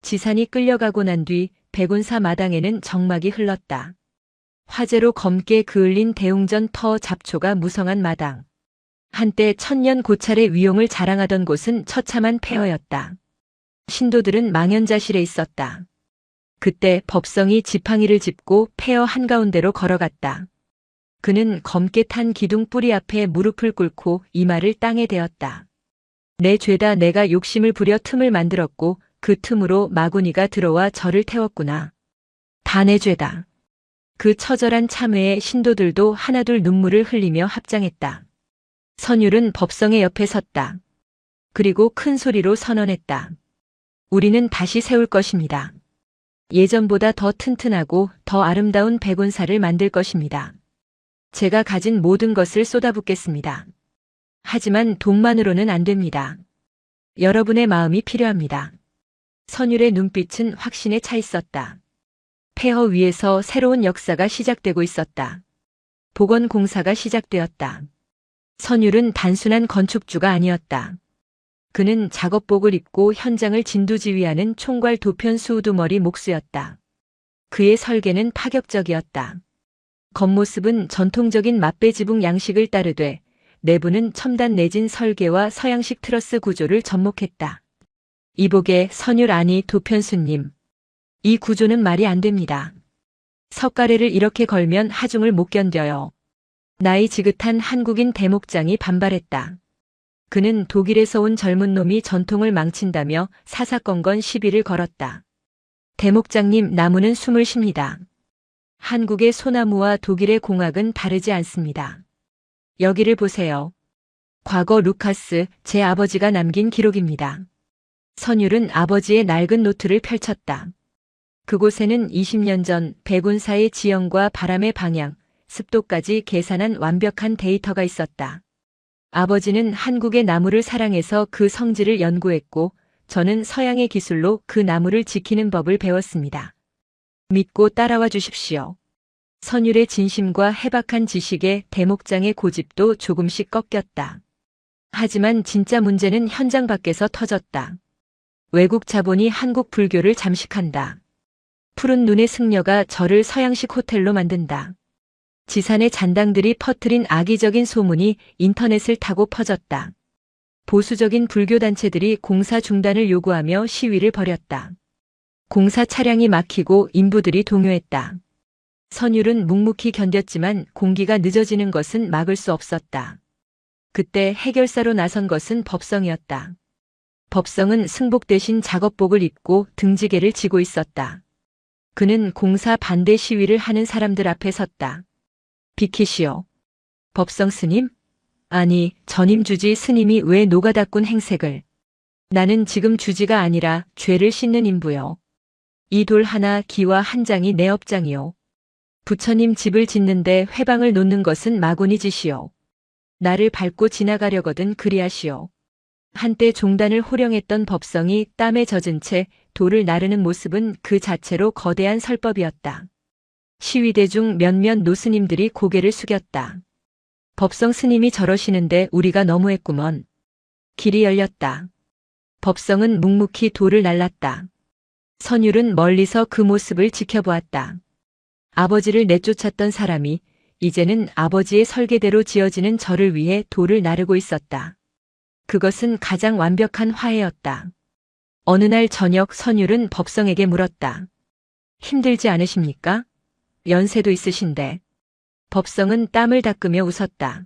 S1: 지산이 끌려가고 난 뒤 백운사 마당에는 정막이 흘렀다. 화재로 검게 그을린 대웅전 터 잡초가 무성한 마당. 한때 천년 고찰의 위용을 자랑하던 곳은 처참한 폐허였다. 신도들은 망연자실해 있었다. 그때 법성이 지팡이를 짚고 폐허 한가운데로 걸어갔다. 그는 검게 탄 기둥 뿌리 앞에 무릎을 꿇고 이마를 땅에 대었다. 내 죄다, 내가 욕심을 부려 틈을 만들었고 그 틈으로 마구니가 들어와 저를 태웠구나. 다 내 죄다. 그 처절한 참회에 신도들도 하나둘 눈물을 흘리며 합장했다. 선율은 법성의 옆에 섰다. 그리고 큰 소리로 선언했다. 우리는 다시 세울 것입니다. 예전보다 더 튼튼하고 더 아름다운 백운사를 만들 것입니다. 제가 가진 모든 것을 쏟아붓겠습니다. 하지만 돈만으로는 안 됩니다. 여러분의 마음이 필요합니다. 선율의 눈빛은 확신에 차 있었다. 폐허 위에서 새로운 역사가 시작되고 있었다. 복원공사가 시작되었다. 선율은 단순한 건축주가 아니었다. 그는 작업복을 입고 현장을 진두지휘하는 총괄 도편 수우두머리 목수였다. 그의 설계는 파격적이었다. 겉모습은 전통적인 맛배지붕 양식을 따르되 내부는 첨단 내진 설계와 서양식 트러스 구조를 접목했다. 이복의 선율 아니 도편수님. 이 구조는 말이 안 됩니다. 석가래를 이렇게 걸면 하중을 못 견뎌요. 나이 지긋한 한국인 대목장이 반발했다. 그는 독일에서 온 젊은 놈이 전통을 망친다며 사사건건 시비를 걸었다. 대목장님, 나무는 숨을 쉽니다. 한국의 소나무와 독일의 공학은 다르지 않습니다. 여기를 보세요. 과거 루카스, 제 아버지가 남긴 기록입니다. 선율은 아버지의 낡은 노트를 펼쳤다. 그곳에는 20년 전 백운사의 지형과 바람의 방향, 습도까지 계산한 완벽한 데이터가 있었다. 아버지는 한국의 나무를 사랑해서 그 성질을 연구했고 저는 서양의 기술로 그 나무를 지키는 법을 배웠습니다. 믿고 따라와 주십시오. 선율의 진심과 해박한 지식에 대목장의 고집도 조금씩 꺾였다. 하지만 진짜 문제는 현장 밖에서 터졌다. 외국 자본이 한국 불교를 잠식한다. 푸른 눈의 승려가 저를 서양식 호텔로 만든다. 지산의 잔당들이 퍼뜨린 악의적인 소문이 인터넷을 타고 퍼졌다. 보수적인 불교단체들이 공사 중단을 요구하며 시위를 벌였다. 공사 차량이 막히고 인부들이 동요했다. 선율은 묵묵히 견뎠지만 공기가 늦어지는 것은 막을 수 없었다. 그때 해결사로 나선 것은 법성이었다. 법성은 승복 대신 작업복을 입고 등지개를 쥐고 있었다. 그는 공사 반대 시위를 하는 사람들 앞에 섰다. 비키시오. 법성 스님? 아니, 전임 주지 스님이 왜 노가다꾼 행색을. 나는 지금 주지가 아니라 죄를 씻는 인부요. 이 돌 하나 기와 한 장이 내 업장이요. 부처님 집을 짓는데 회방을 놓는 것은 마구니 짓이요. 나를 밟고 지나가려거든 그리하시오. 한때 종단을 호령했던 법성이 땀에 젖은 채 돌을 나르는 모습은 그 자체로 거대한 설법이었다. 시위대 중 몇몇 노스님들이 고개를 숙였다. 법성 스님이 저러시는데 우리가 너무했구먼. 길이 열렸다. 법성은 묵묵히 돌을 날랐다. 선율은 멀리서 그 모습을 지켜보았다. 아버지를 내쫓았던 사람이 이제는 아버지의 설계대로 지어지는 절을 위해 돌을 나르고 있었다. 그것은 가장 완벽한 화해였다. 어느 날 저녁 선율은 법성에게 물었다. 힘들지 않으십니까? 연세도 있으신데. 법성은 땀을 닦으며 웃었다.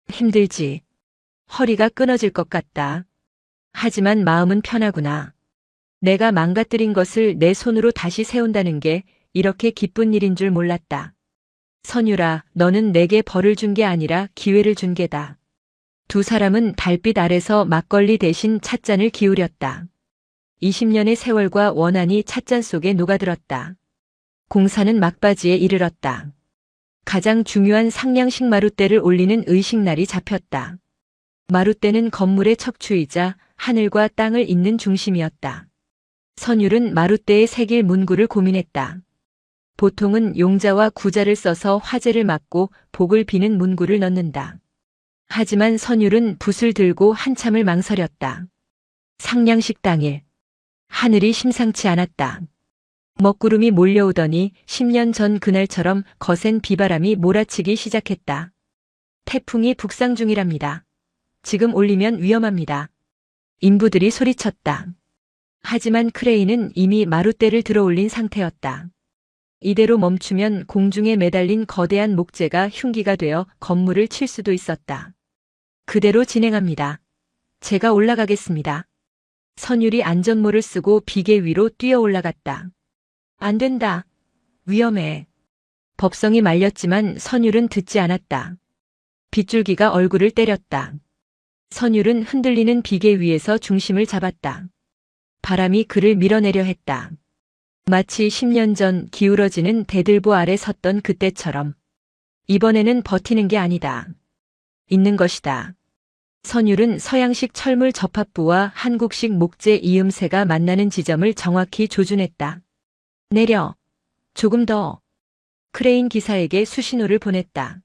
S1: 힘들지. 허리가 끊어질 것 같다. 하지만 마음은 편하구나. 내가 망가뜨린 것을 내 손으로 다시 세운다는 게 이렇게 기쁜 일인 줄 몰랐다. 선율아, 너는 내게 벌을 준 게 아니라 기회를 준 게다. 두 사람은 달빛 아래서 막걸리 대신 찻잔을 기울였다. 20년의 세월과 원한이 찻잔 속에 녹아들었다. 공사는 막바지에 이르렀다. 가장 중요한 상량식 마룻대를 올리는 의식날이 잡혔다. 마룻대는 건물의 척추이자 하늘과 땅을 잇는 중심이었다. 선율은 마룻대에 새길 문구를 고민했다. 보통은 용자와 구자를 써서 화재를 막고 복을 비는 문구를 넣는다. 하지만 선율은 붓을 들고 한참을 망설였다. 상량식 당일. 하늘이 심상치 않았다. 먹구름이 몰려오더니 10년 전 그날처럼 거센 비바람이 몰아치기 시작했다. 태풍이 북상 중이랍니다. 지금 올리면 위험합니다. 인부들이 소리쳤다. 하지만 크레인은 이미 마룻대를 들어올린 상태였다. 이대로 멈추면 공중에 매달린 거대한 목재가 흉기가 되어 건물을 칠 수도 있었다. 그대로 진행합니다. 제가 올라가겠습니다. 선율이 안전모를 쓰고 비계 위로 뛰어 올라갔다. 안 된다. 위험해. 법성이 말렸지만 선율은 듣지 않았다. 빗줄기가 얼굴을 때렸다. 선율은 흔들리는 비계 위에서 중심을 잡았다. 바람이 그를 밀어내려 했다. 마치 10년 전 기울어지는 대들보 아래 섰던 그때처럼. 이번에는 버티는 게 아니다. 있는 것이다. 선율은 서양식 철물 접합부와 한국식 목재 이음새가 만나는 지점을 정확히 조준했다. 내려. 조금 더. 크레인 기사에게 수신호를 보냈다.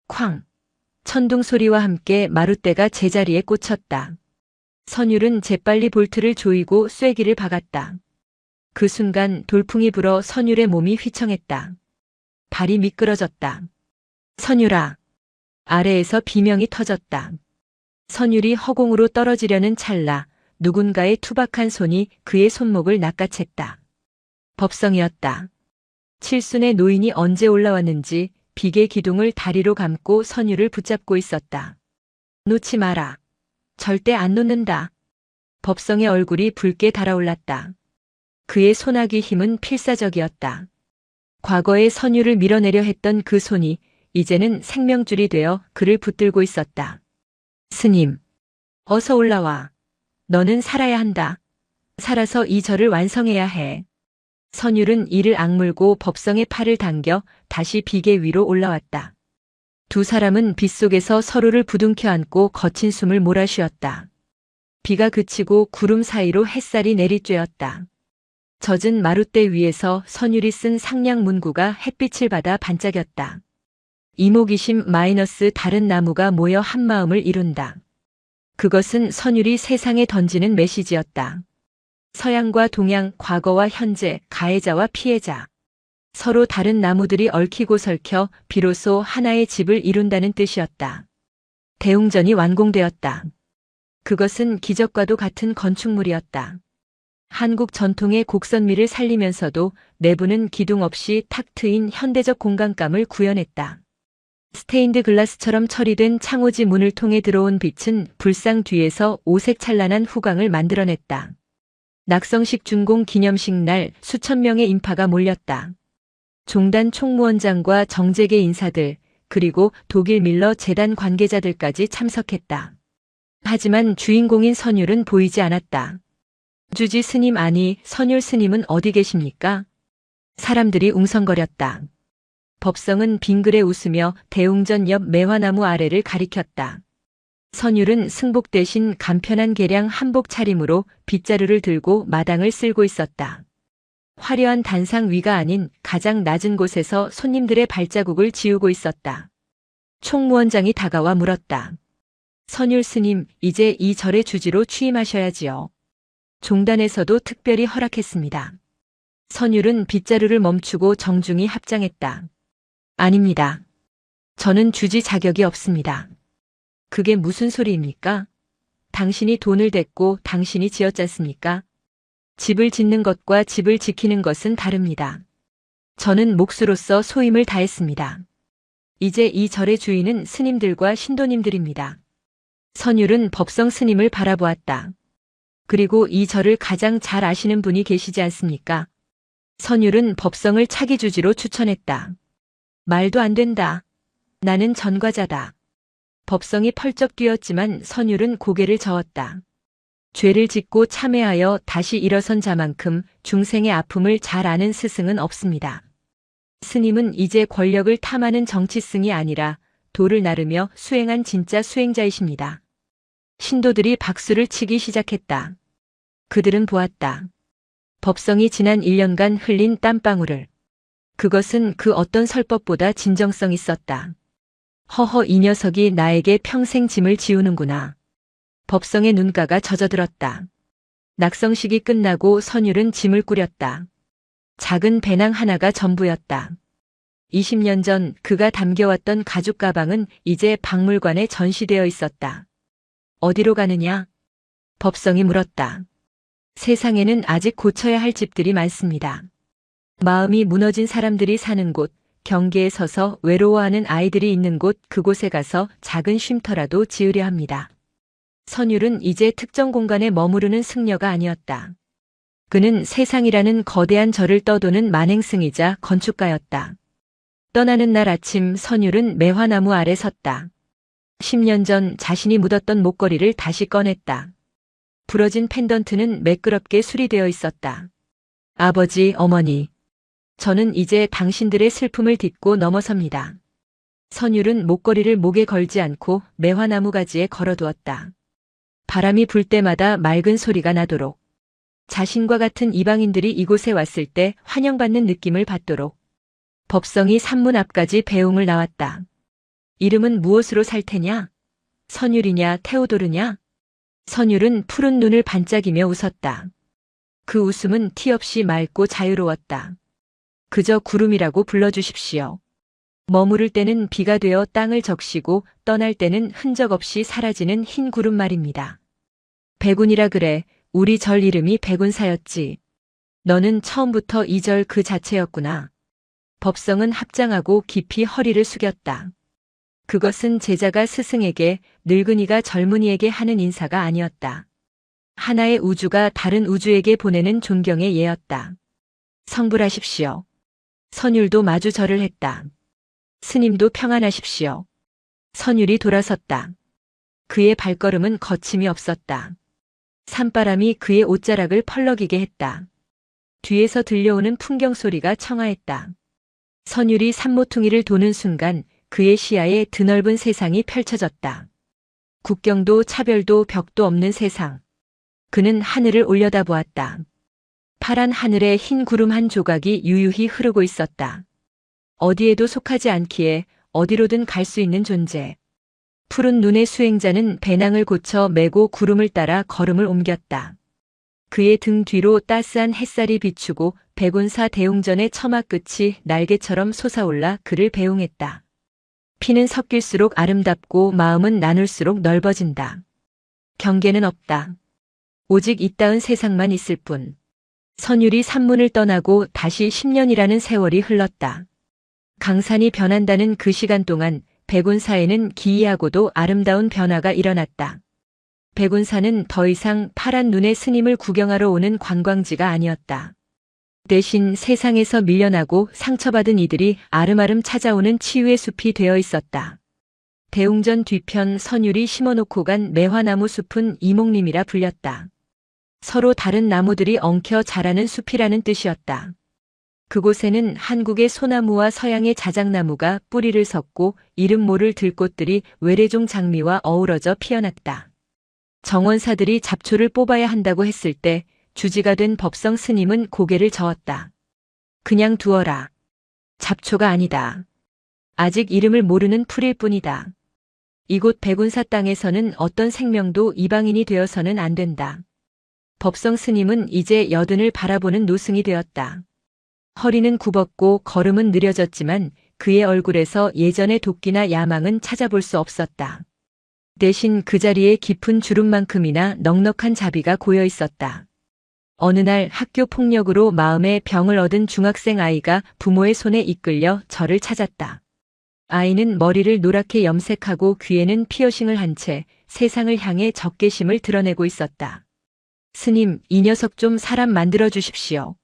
S1: 쾅. 천둥 소리와 함께 마룻대가 제자리에 꽂혔다. 선율은 재빨리 볼트를 조이고 쐐기를 박았다. 그 순간 돌풍이 불어 선율의 몸이 휘청했다. 발이 미끄러졌다. 선율아. 아래에서 비명이 터졌다. 선율이 허공으로 떨어지려는 찰나 누군가의 투박한 손이 그의 손목을 낚아챘다. 법성이었다. 칠순의 노인이 언제 올라왔는지 비계 기둥을 다리로 감고 선율을 붙잡고 있었다. 놓지 마라. 절대 안 놓는다. 법성의 얼굴이 붉게 달아올랐다. 그의 손아귀 힘은 필사적이었다. 과거에 선율을 밀어내려 했던 그 손이 이제는 생명줄이 되어 그를 붙들고 있었다. 스님, 어서 올라와. 너는 살아야 한다. 살아서 이 절을 완성해야 해. 선율은 이를 악물고 법성의 팔을 당겨 다시 비계 위로 올라왔다. 두 사람은 빗속에서 서로를 부둥켜 안고 거친 숨을 몰아쉬었다. 비가 그치고 구름 사이로 햇살이 내리쬐었다. 젖은 마룻대 위에서 선율이 쓴 상냥 문구가 햇빛을 받아 반짝였다. 이모기심 마이너스 다른 나무가 모여 한마음을 이룬다. 그것은 선율이 세상에 던지는 메시지였다. 서양과 동양, 과거와 현재, 가해자와 피해자. 서로 다른 나무들이 얽히고 설켜 비로소 하나의 집을 이룬다는 뜻이었다. 대웅전이 완공되었다. 그것은 기적과도 같은 건축물이었다. 한국 전통의 곡선미를 살리면서도 내부는 기둥 없이 탁 트인 현대적 공간감을 구현했다. 스테인드 글라스처럼 처리된 창호지 문을 통해 들어온 빛은 불상 뒤에서 오색 찬란한 후광을 만들어냈다. 낙성식 준공 기념식 날 수천 명의 인파가 몰렸다. 종단 총무원장과 정재계 인사들, 그리고 독일 밀러 재단 관계자들까지 참석했다. 하지만 주인공인 선율은 보이지 않았다. 주지 스님 아니 선율 스님은 어디 계십니까? 사람들이 웅성거렸다. 법성은 빙그레 웃으며 대웅전 옆 매화나무 아래를 가리켰다. 선율은 승복 대신 간편한 개량 한복 차림으로 빗자루를 들고 마당을 쓸고 있었다. 화려한 단상 위가 아닌 가장 낮은 곳에서 손님들의 발자국을 지우고 있었다. 총무원장이 다가와 물었다. 선율 스님, 이제 이 절의 주지로 취임하셔야지요. 종단에서도 특별히 허락했습니다. 선율은 빗자루를 멈추고 정중히 합장했다. 아닙니다. 저는 주지 자격이 없습니다. 그게 무슨 소리입니까? 당신이 돈을 댔고 당신이 지었지 않습니까? 집을 짓는 것과 집을 지키는 것은 다릅니다. 저는 몫으로서 소임을 다했습니다. 이제 이 절의 주인은 스님들과 신도님들입니다. 선율은 법성 스님을 바라보았다. 그리고 이 절을 가장 잘 아시는 분이 계시지 않습니까? 선율은 법성을 차기 주지로 추천했다. 말도 안 된다. 나는 전과자다. 법성이 펄쩍 뛰었지만 선율은 고개를 저었다. 죄를 짓고 참회하여 다시 일어선 자만큼 중생의 아픔을 잘 아는 스승은 없습니다. 스님은 이제 권력을 탐하는 정치승이 아니라 도를 나르며 수행한 진짜 수행자이십니다. 신도들이 박수를 치기 시작했다. 그들은 보았다. 법성이 지난 1년간 흘린 땀방울을. 그것은 그 어떤 설법보다 진정성 있었다. 허허 이 녀석이 나에게 평생 짐을 지우는구나. 법성의 눈가가 젖어들었다. 낙성식이 끝나고 선율은 짐을 꾸렸다. 작은 배낭 하나가 전부였다. 20년 전 그가 담겨왔던 가죽 가방은 이제 박물관에 전시되어 있었다. 어디로 가느냐? 법성이 물었다. 세상에는 아직 고쳐야 할 집들이 많습니다. 마음이 무너진 사람들이 사는 곳, 경계에 서서 외로워하는 아이들이 있는 곳, 그곳에 가서 작은 쉼터라도 지으려 합니다. 선율은 이제 특정 공간에 머무르는 승려가 아니었다. 그는 세상이라는 거대한 절을 떠도는 만행승이자 건축가였다. 떠나는 날 아침 선율은 매화나무 아래 섰다. 10년 전 자신이 묻었던 목걸이를 다시 꺼냈다. 부러진 펜던트는 매끄럽게 수리되어 있었다. 아버지, 어머니. 저는 이제 당신들의 슬픔을 딛고 넘어섭니다. 선율은 목걸이를 목에 걸지 않고 매화나무 가지에 걸어두었다. 바람이 불 때마다 맑은 소리가 나도록, 자신과 같은 이방인들이 이곳에 왔을 때 환영받는 느낌을 받도록. 법성이 산문 앞까지 배웅을 나왔다. 이름은 무엇으로 살 테냐? 선율이냐, 테오도르냐? 선율은 푸른 눈을 반짝이며 웃었다. 그 웃음은 티 없이 맑고 자유로웠다. 그저 구름이라고 불러주십시오. 머무를 때는 비가 되어 땅을 적시고 떠날 때는 흔적 없이 사라지는 흰 구름 말입니다. 백운이라 그래. 우리 절 이름이 백운사였지. 너는 처음부터 이 절 그 자체였구나. 법성은 합장하고 깊이 허리를 숙였다. 그것은 제자가 스승에게, 늙은이가 젊은이에게 하는 인사가 아니었다. 하나의 우주가 다른 우주에게 보내는 존경의 예였다. 성불하십시오. 선율도 마주 절을 했다. 스님도 평안하십시오. 선율이 돌아섰다. 그의 발걸음은 거침이 없었다. 산바람이 그의 옷자락을 펄럭이게 했다. 뒤에서 들려오는 풍경 소리가 청아했다. 선율이 산모퉁이를 도는 순간 그의 시야에 드넓은 세상이 펼쳐졌다. 국경도 차별도 벽도 없는 세상. 그는 하늘을 올려다보았다. 파란 하늘에 흰 구름 한 조각이 유유히 흐르고 있었다. 어디에도 속하지 않기에 어디로든 갈 수 있는 존재. 푸른 눈의 수행자는 배낭을 고쳐 메고 구름을 따라 걸음을 옮겼다. 그의 등 뒤로 따스한 햇살이 비추고 백운사 대웅전의 처마 끝이 날개처럼 솟아올라 그를 배웅했다. 피는 섞일수록 아름답고 마음은 나눌수록 넓어진다. 경계는 없다. 오직 이따은 세상만 있을 뿐. 선율이 산문을 떠나고 다시 10년이라는 세월이 흘렀다. 강산이 변한다는 그 시간 동안 백운사에는 기이하고도 아름다운 변화가 일어났다. 백운사는 더 이상 파란 눈의 스님을 구경하러 오는 관광지가 아니었다. 대신 세상에서 밀려나고 상처받은 이들이 아름아름 찾아오는 치유의 숲이 되어 있었다. 대웅전 뒤편 선율이 심어놓고 간 매화나무 숲은 이목림이라 불렸다. 서로 다른 나무들이 엉켜 자라는 숲이라는 뜻이었다. 그곳에는 한국의 소나무와 서양의 자작나무가 뿌리를 섰고 이름 모를 들꽃들이 외래종 장미와 어우러져 피어났다. 정원사들이 잡초를 뽑아야 한다고 했을 때 주지가 된 법성 스님은 고개를 저었다. 그냥 두어라. 잡초가 아니다. 아직 이름을 모르는 풀일 뿐이다. 이곳 백운사 땅에서는 어떤 생명도 이방인이 되어서는 안 된다. 법성 스님은 이제 여든을 바라보는 노승이 되었다. 허리는 굽었고 걸음은 느려졌지만 그의 얼굴에서 예전의 도끼나 야망은 찾아볼 수 없었다. 대신 그 자리에 깊은 주름만큼이나 넉넉한 자비가 고여 있었다. 어느 날 학교 폭력으로 마음의 병을 얻은 중학생 아이가 부모의 손에 이끌려 절을 찾았다. 아이는 머리를 노랗게 염색하고 귀에는 피어싱을 한 채 세상을 향해 적개심을 드러내고 있었다. 스님, 이 녀석 좀 사람 만들어 주십시오.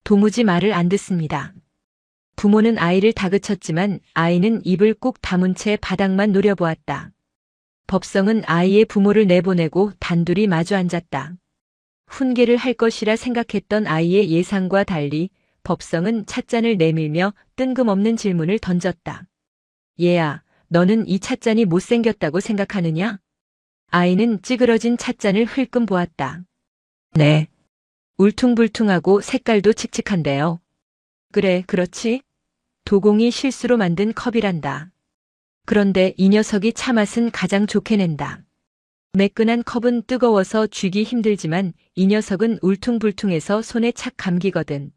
S1: 도무지 말을 안 듣습니다. 부모는 아이를 다그쳤지만 아이는 입을 꾹 다문 채 바닥만 노려보았다. 법성은 아이의 부모를 내보내고 단둘이 마주 앉았다. 훈계를 할 것이라 생각했던 아이의 예상과 달리 법성은 찻잔을 내밀며 뜬금없는 질문을 던졌다. 얘야, 너는 이 찻잔이 못생겼다고 생각하느냐? 아이는 찌그러진 찻잔을 흘끔 보았다. 네. 울퉁불퉁하고 색깔도 칙칙한데요. 그래, 그렇지? 도공이 실수로 만든 컵이란다. 그런데 이 녀석이 차 맛은 가장 좋게 낸다. 매끈한 컵은 뜨거워서 쥐기 힘들지만 이 녀석은 울퉁불퉁해서 손에 착 감기거든.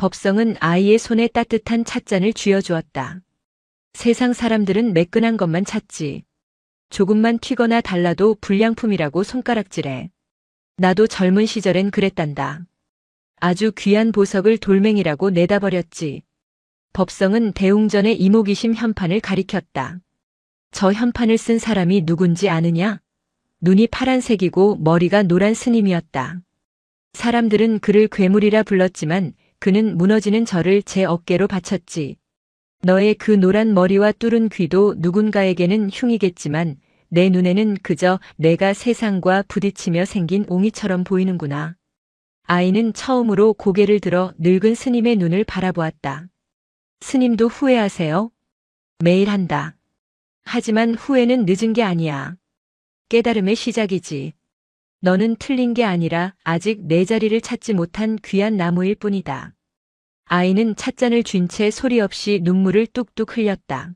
S1: 법성은 아이의 손에 따뜻한 찻잔을 쥐어주었다. 세상 사람들은 매끈한 것만 찾지. 조금만 튀거나 달라도 불량품이라고 손가락질해. 나도 젊은 시절엔 그랬단다. 아주 귀한 보석을 돌멩이라고 내다버렸지. 법성은 대웅전의 이모기심 현판을 가리켰다. 저 현판을 쓴 사람이 누군지 아느냐? 눈이 파란색이고 머리가 노란 스님이었다. 사람들은 그를 괴물이라 불렀지만 그는 무너지는 저를 제 어깨로 받쳤지. 너의 그 노란 머리와 뚫은 귀도 누군가에게는 흉이겠지만 내 눈에는 그저 내가 세상과 부딪히며 생긴 옹이처럼 보이는구나. 아이는 처음으로 고개를 들어 늙은 스님의 눈을 바라보았다. 스님도 후회하세요? 매일 한다. 하지만 후회는 늦은 게 아니야. 깨달음의 시작이지. 너는 틀린 게 아니라 아직 내 자리를 찾지 못한 귀한 나무일 뿐이다. 아이는 찻잔을 쥔 채 소리 없이 눈물을 뚝뚝 흘렸다.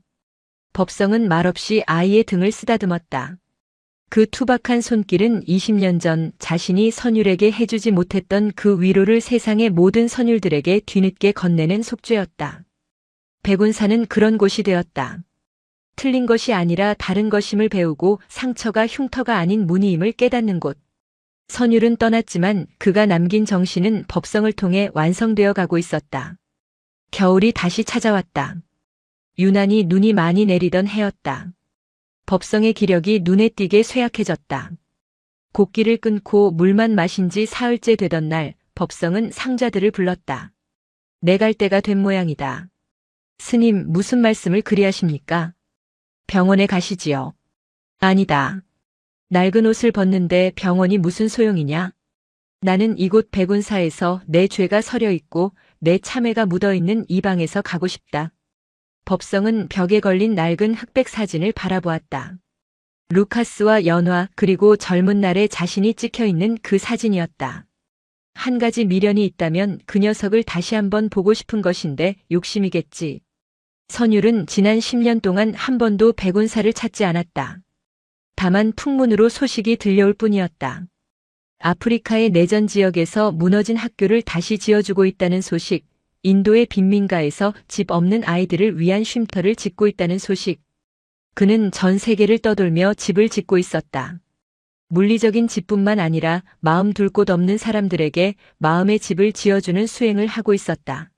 S1: 법성은 말없이 아이의 등을 쓰다듬었다. 그 투박한 손길은 20년 전 자신이 선율에게 해주지 못했던 그 위로를 세상의 모든 선율들에게 뒤늦게 건네는 속죄였다. 백운사는 그런 곳이 되었다. 틀린 것이 아니라 다른 것임을 배우고 상처가 흉터가 아닌 무늬임을 깨닫는 곳. 선율은 떠났지만 그가 남긴 정신은 법성을 통해 완성되어 가고 있었다. 겨울이 다시 찾아왔다. 유난히 눈이 많이 내리던 해였다. 법성의 기력이 눈에 띄게 쇠약해졌다. 곡기를 끊고 물만 마신 지 사흘째 되던 날 법성은 상자들을 불렀다. 내 갈 때가 된 모양이다. 스님, 무슨 말씀을 그리 하십니까? 병원에 가시지요. 아니다. 낡은 옷을 벗는데 병원이 무슨 소용이냐? 나는 이곳 백운사에서 내 죄가 서려 있고 내 참회가 묻어 있는 이 방에서 가고 싶다. 법성은 벽에 걸린 낡은 흑백 사진을 바라보았다. 루카스와 연화 그리고 젊은 날에 자신이 찍혀 있는 그 사진이었다. 한 가지 미련이 있다면 그 녀석을 다시 한번 보고 싶은 것인데 욕심이겠지. 선율은 지난 10년 동안 한 번도 백운사를 찾지 않았다. 다만 풍문으로 소식이 들려올 뿐이었다. 아프리카의 내전 지역에서 무너진 학교를 다시 지어주고 있다는 소식, 인도의 빈민가에서 집 없는 아이들을 위한 쉼터를 짓고 있다는 소식. 그는 전 세계를 떠돌며 집을 짓고 있었다. 물리적인 집뿐만 아니라 마음 둘 곳 없는 사람들에게 마음의 집을 지어주는 수행을 하고 있었다.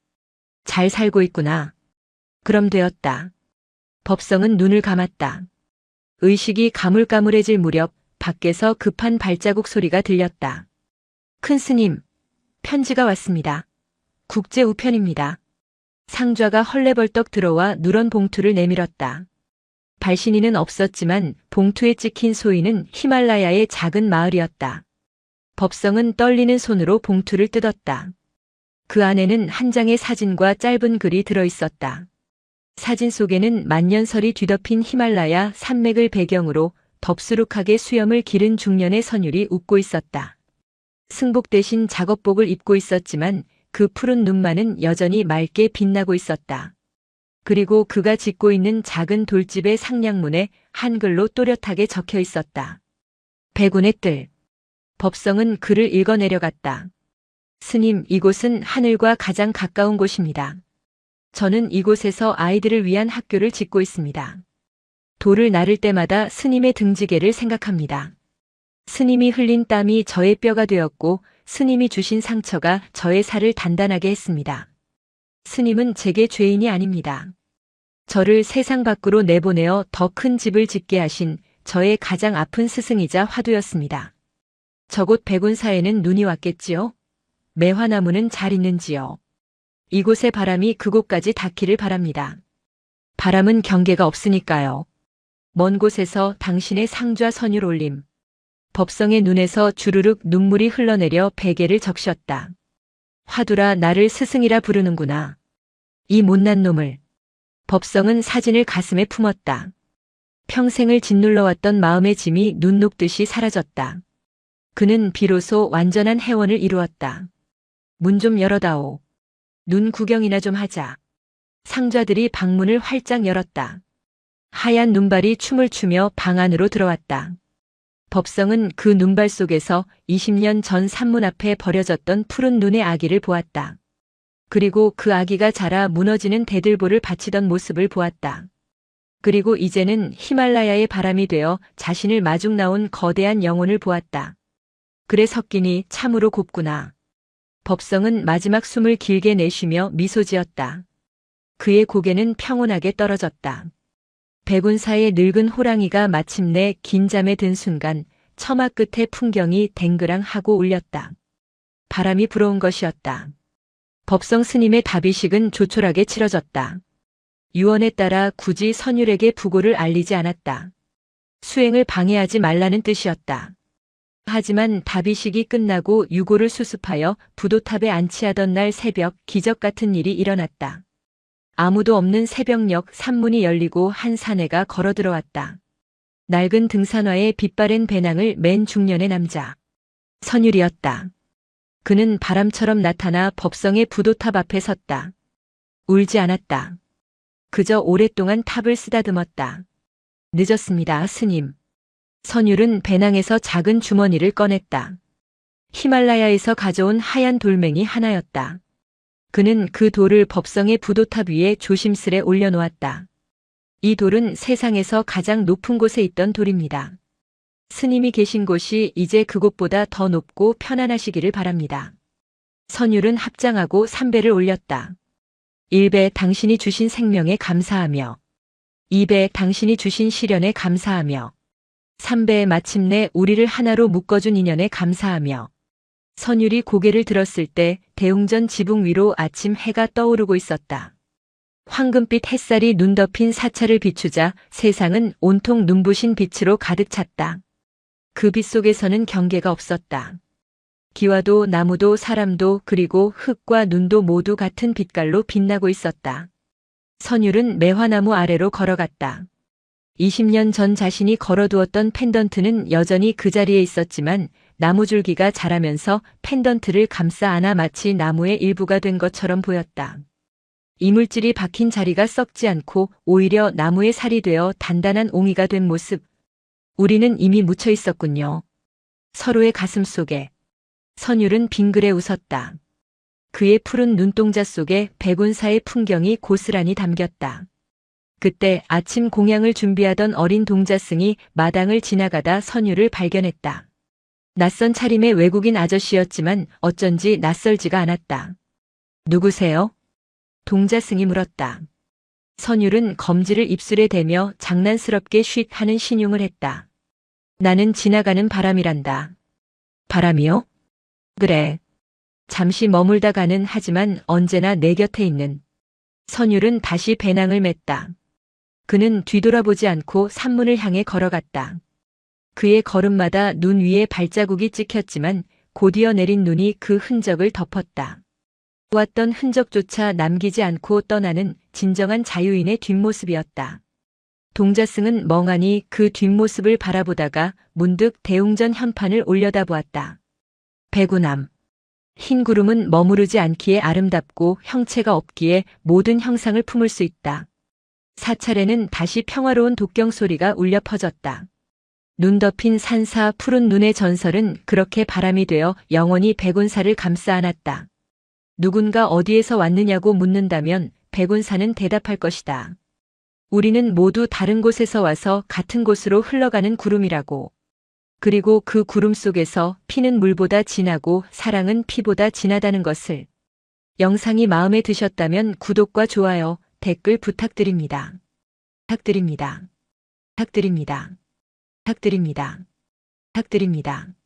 S1: 잘 살고 있구나. 그럼 되었다. 법성은 눈을 감았다. 의식이 가물가물해질 무렵 밖에서 급한 발자국 소리가 들렸다. 큰 스님, 편지가 왔습니다. 국제 우편입니다. 상좌가 헐레벌떡 들어와 누런 봉투를 내밀었다. 발신인은 없었지만 봉투에 찍힌 소인은 히말라야의 작은 마을이었다. 법성은 떨리는 손으로 봉투를 뜯었다. 그 안에는 한 장의 사진과 짧은 글이 들어있었다. 사진 속에는 만년설이 뒤덮인 히말라야 산맥을 배경으로 덥수룩하게 수염을 기른 중년의 선율이 웃고 있었다. 승복 대신 작업복을 입고 있었지만 그 푸른 눈만은 여전히 맑게 빛나고 있었다. 그리고 그가 짓고 있는 작은 돌집의 상량문에 한글로 또렷하게 적혀 있었다. 백운의 뜰. 법성은 글을 읽어 내려갔다. 스님, 이곳은 하늘과 가장 가까운 곳입니다. 저는 이곳에서 아이들을 위한 학교를 짓고 있습니다. 돌을 나를 때마다 스님의 등지개를 생각합니다. 스님이 흘린 땀이 저의 뼈가 되었고 스님이 주신 상처가 저의 살을 단단하게 했습니다. 스님은 제게 죄인이 아닙니다. 저를 세상 밖으로 내보내어 더 큰 집을 짓게 하신 저의 가장 아픈 스승이자 화두였습니다. 저곳 백운사에는 눈이 왔겠지요? 매화나무는 잘 있는지요? 이곳의 바람이 그곳까지 닿기를 바랍니다. 바람은 경계가 없으니까요. 먼 곳에서 당신의 상좌 선율 올림. 법성의 눈에서 주르륵 눈물이 흘러내려 베개를 적셨다. 화두라, 나를 스승이라 부르는구나. 이 못난 놈을. 법성은 사진을 가슴에 품었다. 평생을 짓눌러왔던 마음의 짐이 눈 녹듯이 사라졌다. 그는 비로소 완전한 해원을 이루었다. 문 좀 열어다오. 눈 구경이나 좀 하자. 상좌들이 방문을 활짝 열었다. 하얀 눈발이 춤을 추며 방 안으로 들어왔다. 법성은 그 눈발 속에서 20년 전 산문 앞에 버려졌던 푸른 눈의 아기를 보았다. 그리고 그 아기가 자라 무너지는 대들보를 바치던 모습을 보았다. 그리고 이제는 히말라야의 바람이 되어 자신을 마중 나온 거대한 영혼을 보았다. 그래 석기니 참으로 곱구나. 법성은 마지막 숨을 길게 내쉬며 미소 지었다. 그의 고개는 평온하게 떨어졌다. 백운사의 늙은 호랑이가 마침내 긴 잠에 든 순간 처마 끝의 풍경이 댕그랑하고 울렸다. 바람이 불어온 것이었다. 법성 스님의 답이식은 조촐하게 치러졌다. 유언에 따라 굳이 선율에게 부고를 알리지 않았다. 수행을 방해하지 말라는 뜻이었다. 하지만 답이식이 끝나고 유고를 수습하여 부도탑에 안치하던 날 새벽 기적 같은 일이 일어났다. 아무도 없는 새벽녘 산문이 열리고 한 사내가 걸어 들어왔다. 낡은 등산화에 빛바랜 배낭을 맨 중년의 남자. 선율이었다. 그는 바람처럼 나타나 법성의 부도탑 앞에 섰다. 울지 않았다. 그저 오랫동안 탑을 쓰다듬었다. 늦었습니다, 스님. 선율은 배낭에서 작은 주머니를 꺼냈다. 히말라야에서 가져온 하얀 돌멩이 하나였다. 그는 그 돌을 법성의 부도탑 위에 조심스레 올려놓았다. 이 돌은 세상에서 가장 높은 곳에 있던 돌입니다. 스님이 계신 곳이 이제 그곳보다 더 높고 편안하시기를 바랍니다. 선율은 합장하고 3배를 올렸다. 1배 당신이 주신 생명에 감사하며 2배 당신이 주신 시련에 감사하며 3배 마침내 우리를 하나로 묶어준 인연에 감사하며 선율이 고개를 들었을 때 대웅전 지붕 위로 아침 해가 떠오르고 있었다. 황금빛 햇살이 눈 덮인 사찰을 비추자 세상은 온통 눈부신 빛으로 가득 찼다. 그 빛 속에서는 경계가 없었다. 기와도 나무도 사람도 그리고 흙과 눈도 모두 같은 빛깔로 빛나고 있었다. 선율은 매화나무 아래로 걸어갔다. 20년 전 자신이 걸어두었던 펜던트는 여전히 그 자리에 있었지만 나무줄기가 자라면서 펜던트를 감싸 안아 마치 나무의 일부가 된 것처럼 보였다. 이물질이 박힌 자리가 썩지 않고 오히려 나무의 살이 되어 단단한 옹이가 된 모습. 우리는 이미 묻혀 있었군요. 서로의 가슴 속에. 선율은 빙그레 웃었다. 그의 푸른 눈동자 속에 백운사의 풍경이 고스란히 담겼다. 그때 아침 공양을 준비하던 어린 동자승이 마당을 지나가다 선율을 발견했다. 낯선 차림의 외국인 아저씨였지만 어쩐지 낯설지가 않았다. 누구세요? 동자승이 물었다. 선율은 검지를 입술에 대며 장난스럽게 쉿 하는 신용을 했다. 나는 지나가는 바람이란다. 바람이요? 그래. 잠시 머물다 가는 하지만 언제나 내 곁에 있는. 선율은 다시 배낭을 맸다. 그는 뒤돌아보지 않고 산문을 향해 걸어갔다. 그의 걸음마다 눈 위에 발자국이 찍혔지만 곧이어 내린 눈이 그 흔적을 덮었다. 왔던 흔적조차 남기지 않고 떠나는 진정한 자유인의 뒷모습이었다. 동자승은 멍하니 그 뒷모습을 바라보다가 문득 대웅전 현판을 올려다보았다. 백운암. 흰 구름은 머무르지 않기에 아름답고 형체가 없기에 모든 형상을 품을 수 있다. 사찰에는 다시 평화로운 독경 소리가 울려 퍼졌다. 눈 덮인 산사 푸른 눈의 전설은 그렇게 바람이 되어 영원히 백운사를 감싸 안았다. 누군가 어디에서 왔느냐고 묻는다면 백운사는 대답할 것이다. 우리는 모두 다른 곳에서 와서 같은 곳으로 흘러가는 구름이라고. 그리고 그 구름 속에서 피는 물보다 진하고 사랑은 피보다 진하다는 것을. 영상이 마음에 드셨다면 구독과 좋아요, 댓글 부탁드립니다. 부탁드립니다. 부탁드립니다. 부탁드립니다. 부탁드립니다.